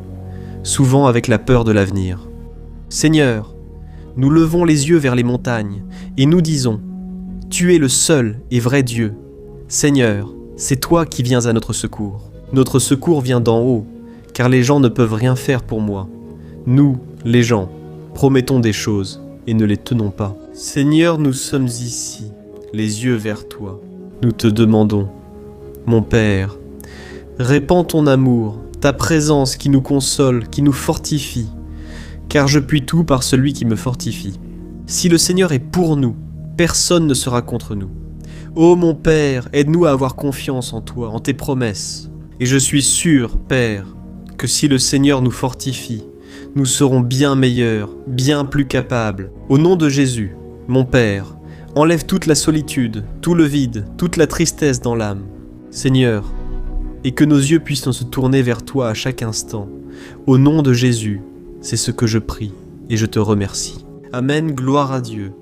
souvent avec la peur de l'avenir. Seigneur, nous levons les yeux vers les montagnes et nous disons, tu es le seul et vrai Dieu. Seigneur, c'est toi qui viens à notre secours. Notre secours vient d'en haut, car les gens ne peuvent rien faire pour moi. Nous, les gens, promettons des choses et ne les tenons pas. Seigneur, nous sommes ici, les yeux vers toi. Nous te demandons, mon Père, répands ton amour, ta présence qui nous console, qui nous fortifie, car je puis tout par celui qui me fortifie. Si le Seigneur est pour nous, personne ne sera contre nous. Ô mon Père, aide-nous à avoir confiance en toi, en tes promesses. Et je suis sûr, Père, que si le Seigneur nous fortifie, nous serons bien meilleurs, bien plus capables. Au nom de Jésus, mon Père, enlève toute la solitude, tout le vide, toute la tristesse dans l'âme. Seigneur, et que nos yeux puissent se tourner vers toi à chaque instant. Au nom de Jésus, c'est ce que je prie et je te remercie. Amen, gloire à Dieu.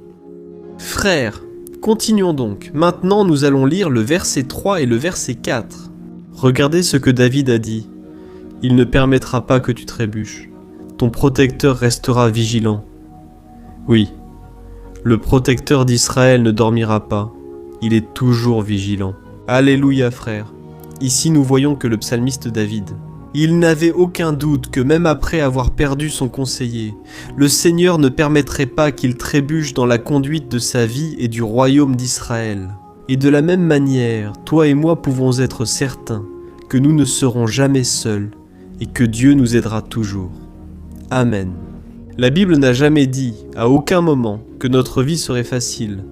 Frères, continuons donc. Maintenant, nous allons lire le verset 3 et le verset 4. Regardez ce que David a dit. Il ne permettra pas que tu trébuches. Ton protecteur restera vigilant. Oui, le protecteur d'Israël ne dormira pas. Il est toujours vigilant. Alléluia, frères. Ici, nous voyons que le psalmiste David, il n'avait aucun doute que même après avoir perdu son conseiller, le Seigneur ne permettrait pas qu'il trébuche dans la conduite de sa vie et du royaume d'Israël. Et de la même manière, toi et moi pouvons être certains que nous ne serons jamais seuls et que Dieu nous aidera toujours. Amen. La Bible n'a jamais dit, à aucun moment, que notre vie serait facile,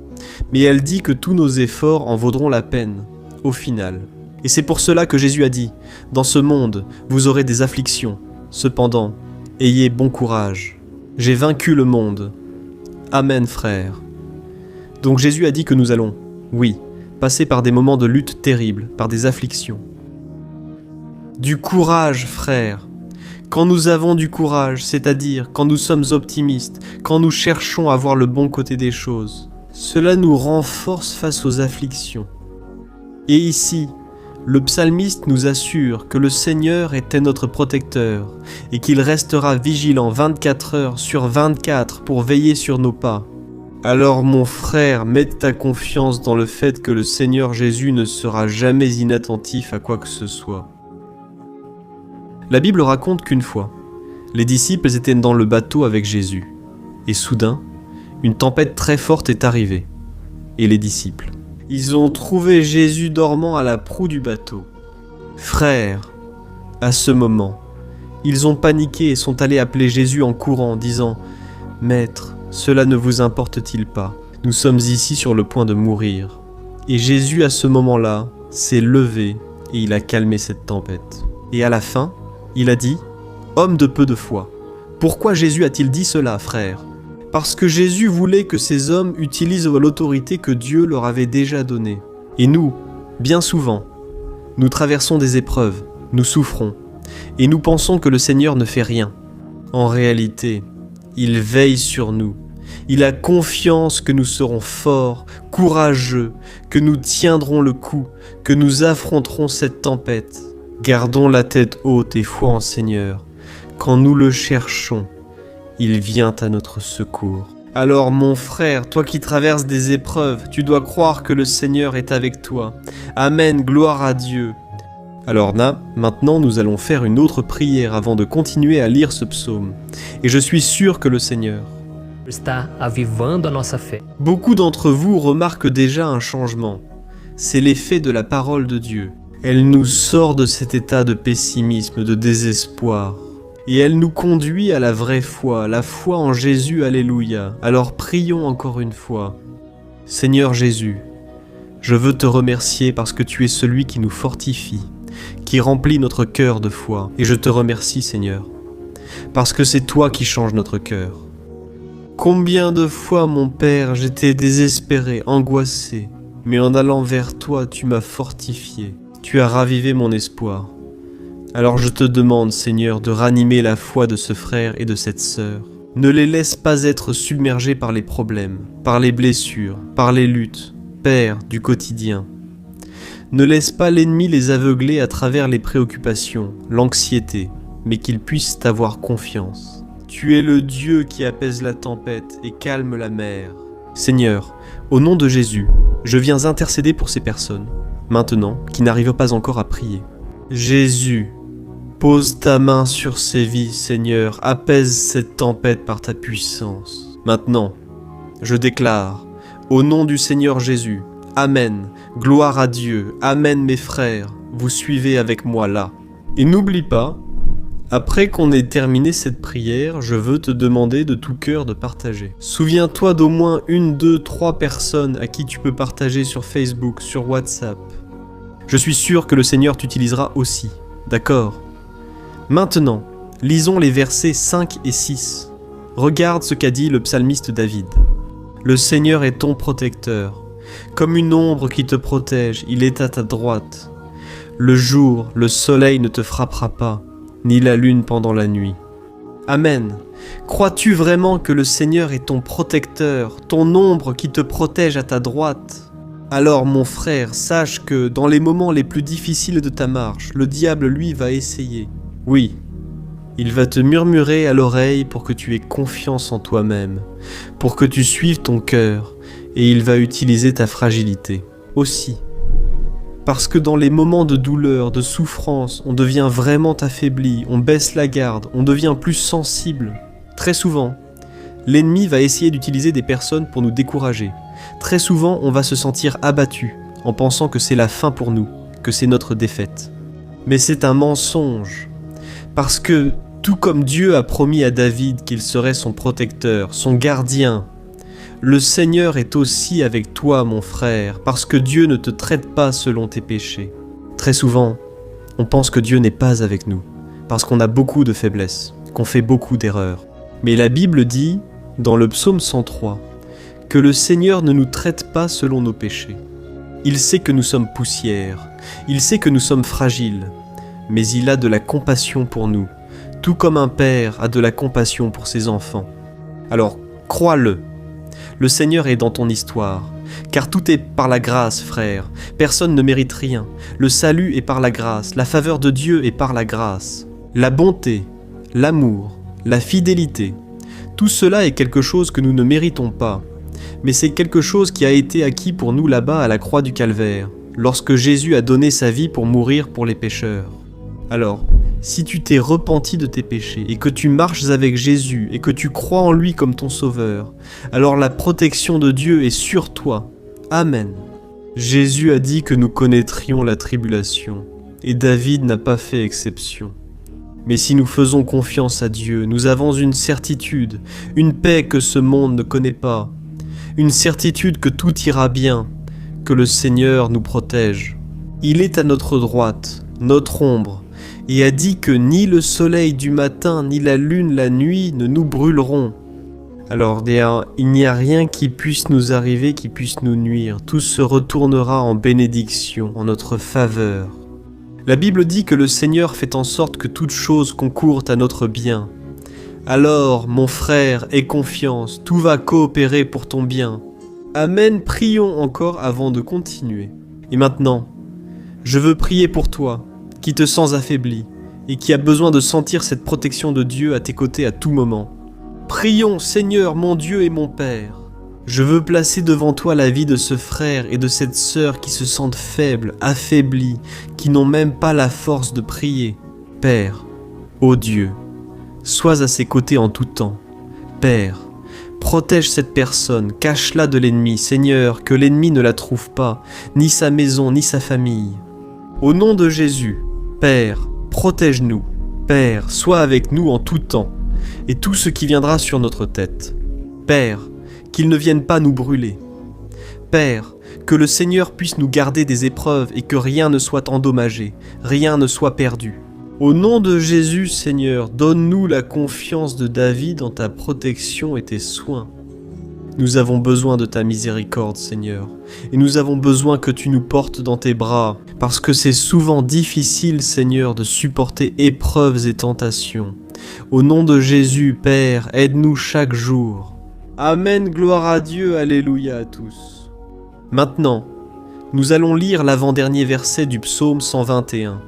mais elle dit que tous nos efforts en vaudront la peine, au final. Et c'est pour cela que Jésus a dit, « Dans ce monde, vous aurez des afflictions. Cependant, ayez bon courage. J'ai vaincu le monde. » Amen, frères. Donc Jésus a dit que nous allons, oui, passer par des moments de lutte terribles, par des afflictions. Du courage, frères. Quand nous avons du courage, c'est-à-dire quand nous sommes optimistes, quand nous cherchons à voir le bon côté des choses, cela nous renforce face aux afflictions. Et ici, le psalmiste nous assure que le Seigneur était notre protecteur et qu'il restera vigilant 24 heures sur 24 pour veiller sur nos pas. Alors mon frère, mets ta confiance dans le fait que le Seigneur Jésus ne sera jamais inattentif à quoi que ce soit. La Bible raconte qu'une fois, les disciples étaient dans le bateau avec Jésus, et soudain, une tempête très forte est arrivée. Et les disciples, ils ont trouvé Jésus dormant à la proue du bateau. Frères, à ce moment, ils ont paniqué et sont allés appeler Jésus en courant, disant « Maître, cela ne vous importe-t-il pas? Nous sommes ici sur le point de mourir. » Et Jésus, à ce moment-là, s'est levé et il a calmé cette tempête. Et à la fin, il a dit « Homme de peu de foi, pourquoi Jésus a-t-il dit cela, frères ? Parce que Jésus voulait que ces hommes utilisent l'autorité que Dieu leur avait déjà donnée. Et nous, Bien souvent, nous traversons des épreuves, nous souffrons, et nous pensons que le Seigneur ne fait rien. En réalité, il veille sur nous. Il a confiance que nous serons forts, courageux, que nous tiendrons le coup, que nous affronterons cette tempête. Gardons la tête haute et foi en Seigneur. Quand nous le cherchons, il vient à notre secours. Alors mon frère, toi qui traverses des épreuves, tu dois croire que le Seigneur est avec toi. Amen, gloire à Dieu. Alors maintenant nous allons faire une autre prière avant de continuer à lire ce psaume. Et je suis sûr que le Seigneur está avivando a nossa fé. Beaucoup d'entre vous remarquent déjà un changement. C'est l'effet de la parole de Dieu. Elle nous sort de cet état de pessimisme, de désespoir. Et elle nous conduit à la vraie foi, la foi en Jésus, alléluia. Alors prions encore une fois. Seigneur Jésus, je veux te remercier parce que tu es celui qui nous fortifie, qui remplit notre cœur de foi. Et je te remercie, Seigneur, parce que c'est toi qui changes notre cœur. Combien de fois, mon Père, j'étais désespéré, angoissé, mais en allant vers toi, tu m'as fortifié, tu as ravivé mon espoir. Alors je te demande, Seigneur, de ranimer la foi de ce frère et de cette sœur. Ne les laisse pas être submergés par les problèmes, par les blessures, par les luttes, Père, du quotidien. Ne laisse pas l'ennemi les aveugler à travers les préoccupations, l'anxiété, mais qu'ils puissent avoir confiance. Tu es le Dieu qui apaise la tempête et calme la mer. Seigneur, au nom de Jésus, je viens intercéder pour ces personnes, maintenant, qui n'arrivent pas encore à prier. Jésus, pose ta main sur ces vies, Seigneur, apaise cette tempête par ta puissance. Maintenant, je déclare, au nom du Seigneur Jésus, Amen, gloire à Dieu, Amen mes frères, vous suivez avec moi là. Et n'oublie pas, après qu'on ait terminé cette prière, je veux te demander de tout cœur de partager. Souviens-toi d'au moins 1, 2, 3 personnes à qui tu peux partager sur Facebook, sur WhatsApp. Je suis sûr que le Seigneur t'utilisera aussi, d'accord ? Maintenant, lisons les versets 5 et 6. Regarde ce qu'a dit le psalmiste David. Le Seigneur est ton protecteur. Comme une ombre qui te protège, il est à ta droite. Le jour, le soleil ne te frappera pas, ni la lune pendant la nuit. Amen. Crois-tu vraiment que le Seigneur est ton protecteur, ton ombre qui te protège à ta droite ? Alors mon frère, sache que dans les moments les plus difficiles de ta marche, le diable lui va essayer. Oui, il va te murmurer à l'oreille pour que tu aies confiance en toi-même, pour que tu suives ton cœur, et il va utiliser ta fragilité aussi. Parce que dans les moments de douleur, de souffrance, on devient vraiment affaibli, on baisse la garde, on devient plus sensible. Très souvent, l'ennemi va essayer d'utiliser des personnes pour nous décourager. Très souvent, on va se sentir abattu en pensant que c'est la fin pour nous, que c'est notre défaite. Mais c'est un mensonge. Parce que, tout comme Dieu a promis à David qu'il serait son protecteur, son gardien, le Seigneur est aussi avec toi, mon frère, parce que Dieu ne te traite pas selon tes péchés. Très souvent, on pense que Dieu n'est pas avec nous, parce qu'on a beaucoup de faiblesses, qu'on fait beaucoup d'erreurs. Mais la Bible dit, dans le psaume 103, que le Seigneur ne nous traite pas selon nos péchés. Il sait que nous sommes poussière, il sait que nous sommes fragiles, mais il a de la compassion pour nous, tout comme un père a de la compassion pour ses enfants. Alors, crois-le. Le Seigneur est dans ton histoire, car tout est par la grâce, frère. Personne ne mérite rien. Le salut est par la grâce, la faveur de Dieu est par la grâce. La bonté, l'amour, la fidélité, tout cela est quelque chose que nous ne méritons pas, mais c'est quelque chose qui a été acquis pour nous là-bas à la croix du Calvaire, lorsque Jésus a donné sa vie pour mourir pour les pécheurs. Alors, si tu t'es repenti de tes péchés et que tu marches avec Jésus et que tu crois en lui comme ton sauveur, alors la protection de Dieu est sur toi. Amen. Jésus a dit que nous connaîtrions la tribulation, et David n'a pas fait exception. Mais si nous faisons confiance à Dieu, nous avons une certitude, une paix que ce monde ne connaît pas, une certitude que tout ira bien, que le Seigneur nous protège. Il est à notre droite, notre ombre, et a dit que ni le soleil du matin ni la lune la nuit ne nous brûleront. Alors il n'y a rien qui puisse nous arriver, qui puisse nous nuire. Tout se retournera en bénédiction, en notre faveur. La Bible dit que le Seigneur fait en sorte que toute chose concourt à notre bien. Alors, mon frère, aie confiance, tout va coopérer pour ton bien. Amen, prions encore avant de continuer. Et maintenant, je veux prier pour toi, qui te sens affaibli, et qui a besoin de sentir cette protection de Dieu à tes côtés à tout moment. Prions, Seigneur, mon Dieu et mon Père. Je veux placer devant toi la vie de ce frère et de cette sœur qui se sentent faibles, affaiblis, qui n'ont même pas la force de prier. Père, ô Dieu, sois à ses côtés en tout temps. Père, protège cette personne, cache-la de l'ennemi, Seigneur, que l'ennemi ne la trouve pas, ni sa maison, ni sa famille. Au nom de Jésus, Père, protège-nous. Père, sois avec nous en tout temps, et tout ce qui viendra sur notre tête. Père, qu'il ne vienne pas nous brûler. Père, que le Seigneur puisse nous garder des épreuves et que rien ne soit endommagé, rien ne soit perdu. Au nom de Jésus, Seigneur, donne-nous la confiance de David en ta protection et tes soins. Nous avons besoin de ta miséricorde, Seigneur, et nous avons besoin que tu nous portes dans tes bras, parce que c'est souvent difficile, Seigneur, de supporter épreuves et tentations. Au nom de Jésus, Père, aide-nous chaque jour. Amen, gloire à Dieu, alléluia à tous. Maintenant, nous allons lire l'avant-dernier verset du psaume 121,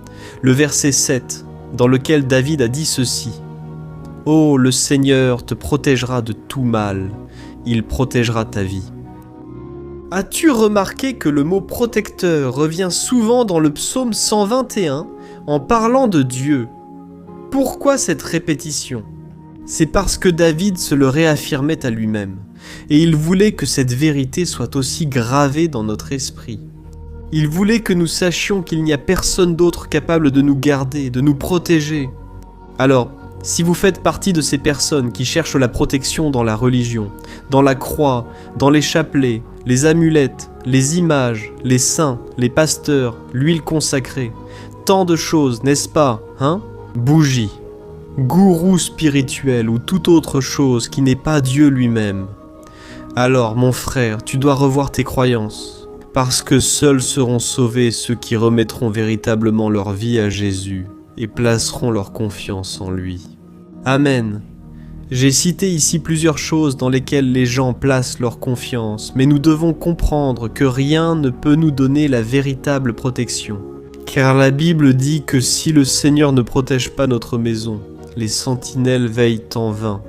le verset 7, dans lequel David a dit ceci. « Oh, le Seigneur te protégera de tout mal, il protégera ta vie. » As-tu remarqué que le mot protecteur revient souvent dans le psaume 121 en parlant de Dieu? Pourquoi cette répétition? C'est parce que David se le réaffirmait à lui-même, et il voulait que cette vérité soit aussi gravée dans notre esprit. Il voulait que nous sachions qu'il n'y a personne d'autre capable de nous garder, de nous protéger. Alors, si vous faites partie de ces personnes qui cherchent la protection dans la religion, dans la croix, dans les chapelets, les amulettes, les images, les saints, les pasteurs, l'huile consacrée, tant de choses, n'est-ce pas, hein? Bougies, gourou spirituel ou toute autre chose qui n'est pas Dieu lui-même. Alors, mon frère, tu dois revoir tes croyances, parce que seuls seront sauvés ceux qui remettront véritablement leur vie à Jésus et placeront leur confiance en lui. Amen. J'ai cité ici plusieurs choses dans lesquelles les gens placent leur confiance, mais nous devons comprendre que rien ne peut nous donner la véritable protection. Car la Bible dit que si le Seigneur ne protège pas notre maison, les sentinelles veillent en vain.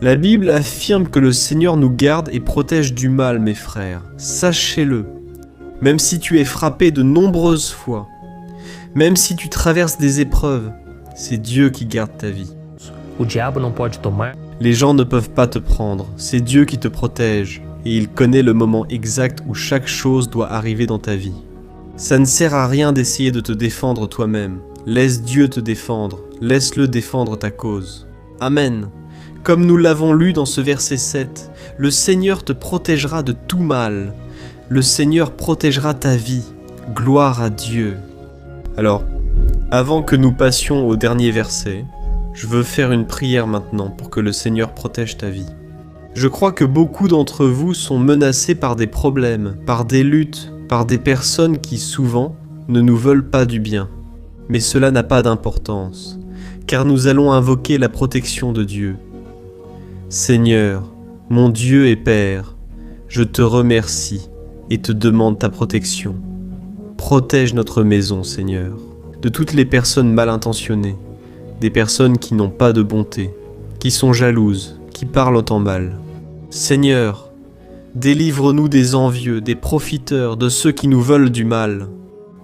La Bible affirme que le Seigneur nous garde et protège du mal, mes frères. Sachez-le. Même si tu es frappé de nombreuses fois, même si tu traverses des épreuves, c'est Dieu qui garde ta vie. O diabo não pode tomar. Les gens ne peuvent pas te prendre, c'est Dieu qui te protège, et il connaît le moment exact où chaque chose doit arriver dans ta vie. Ça ne sert à rien d'essayer de te défendre toi-même. Laisse Dieu te défendre, laisse-le défendre ta cause. Amen. Comme nous l'avons lu dans ce verset 7, le Seigneur te protégera de tout mal. Le Seigneur protégera ta vie. Gloire à Dieu. Alors, avant que nous passions au dernier verset, je veux faire une prière maintenant pour que le Seigneur protège ta vie. Je crois que beaucoup d'entre vous sont menacés par des problèmes, par des luttes, par des personnes qui souvent ne nous veulent pas du bien. Mais cela n'a pas d'importance, car nous allons invoquer la protection de Dieu. Seigneur, mon Dieu et Père, je te remercie et te demande ta protection. Protège notre maison, Seigneur, de toutes les personnes mal intentionnées, des personnes qui n'ont pas de bonté, qui sont jalouses, qui parlent en mal. Seigneur, délivre-nous des envieux, des profiteurs, de ceux qui nous veulent du mal.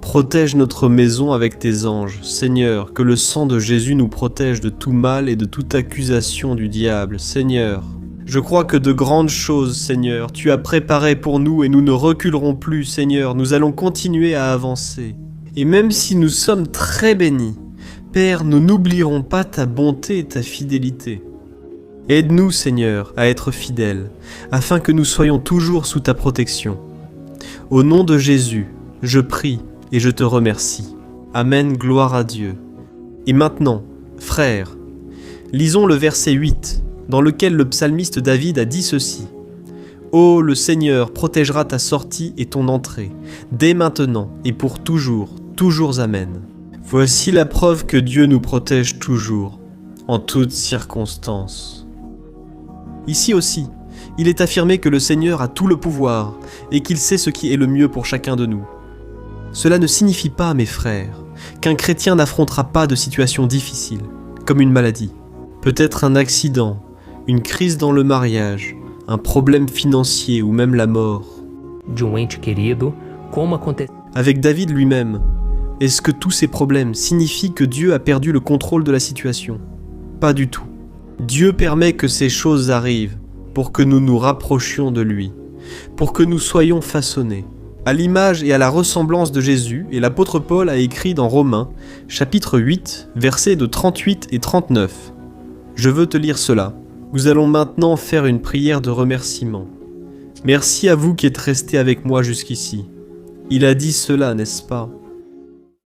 Protège notre maison avec tes anges. Seigneur, que le sang de Jésus nous protège de tout mal et de toute accusation du diable. Seigneur, je crois que de grandes choses, Seigneur, tu as préparé pour nous et nous ne reculerons plus, Seigneur. Nous allons continuer à avancer. Et même si nous sommes très bénis, Père, nous n'oublierons pas ta bonté et ta fidélité. Aide-nous, Seigneur, à être fidèles, afin que nous soyons toujours sous ta protection. Au nom de Jésus, je prie et je te remercie. Amen, gloire à Dieu. Et maintenant, frères, lisons le verset 8, dans lequel le psalmiste David a dit ceci. « Ô le Seigneur protégera ta sortie et ton entrée, dès maintenant et pour toujours, toujours Amen. » Voici la preuve que Dieu nous protège toujours, en toutes circonstances. Ici aussi, il est affirmé que le Seigneur a tout le pouvoir et qu'il sait ce qui est le mieux pour chacun de nous. Cela ne signifie pas, mes frères, qu'un chrétien n'affrontera pas de situations difficiles, comme une maladie, peut-être un accident, une crise dans le mariage, un problème financier ou même la mort. de ente querido, como aconteceu. Avec David lui-même, est-ce que tous ces problèmes signifient que Dieu a perdu le contrôle de la situation? Pas du tout. Dieu permet que ces choses arrivent pour que nous nous rapprochions de lui, pour que nous soyons façonnés à l'image et à la ressemblance de Jésus, et l'apôtre Paul a écrit dans Romains, chapitre 8, versets de 38 et 39. Je veux te lire cela. Nous allons maintenant faire une prière de remerciement. Merci à vous qui êtes restés avec moi jusqu'ici. Il a dit cela, n'est-ce pas?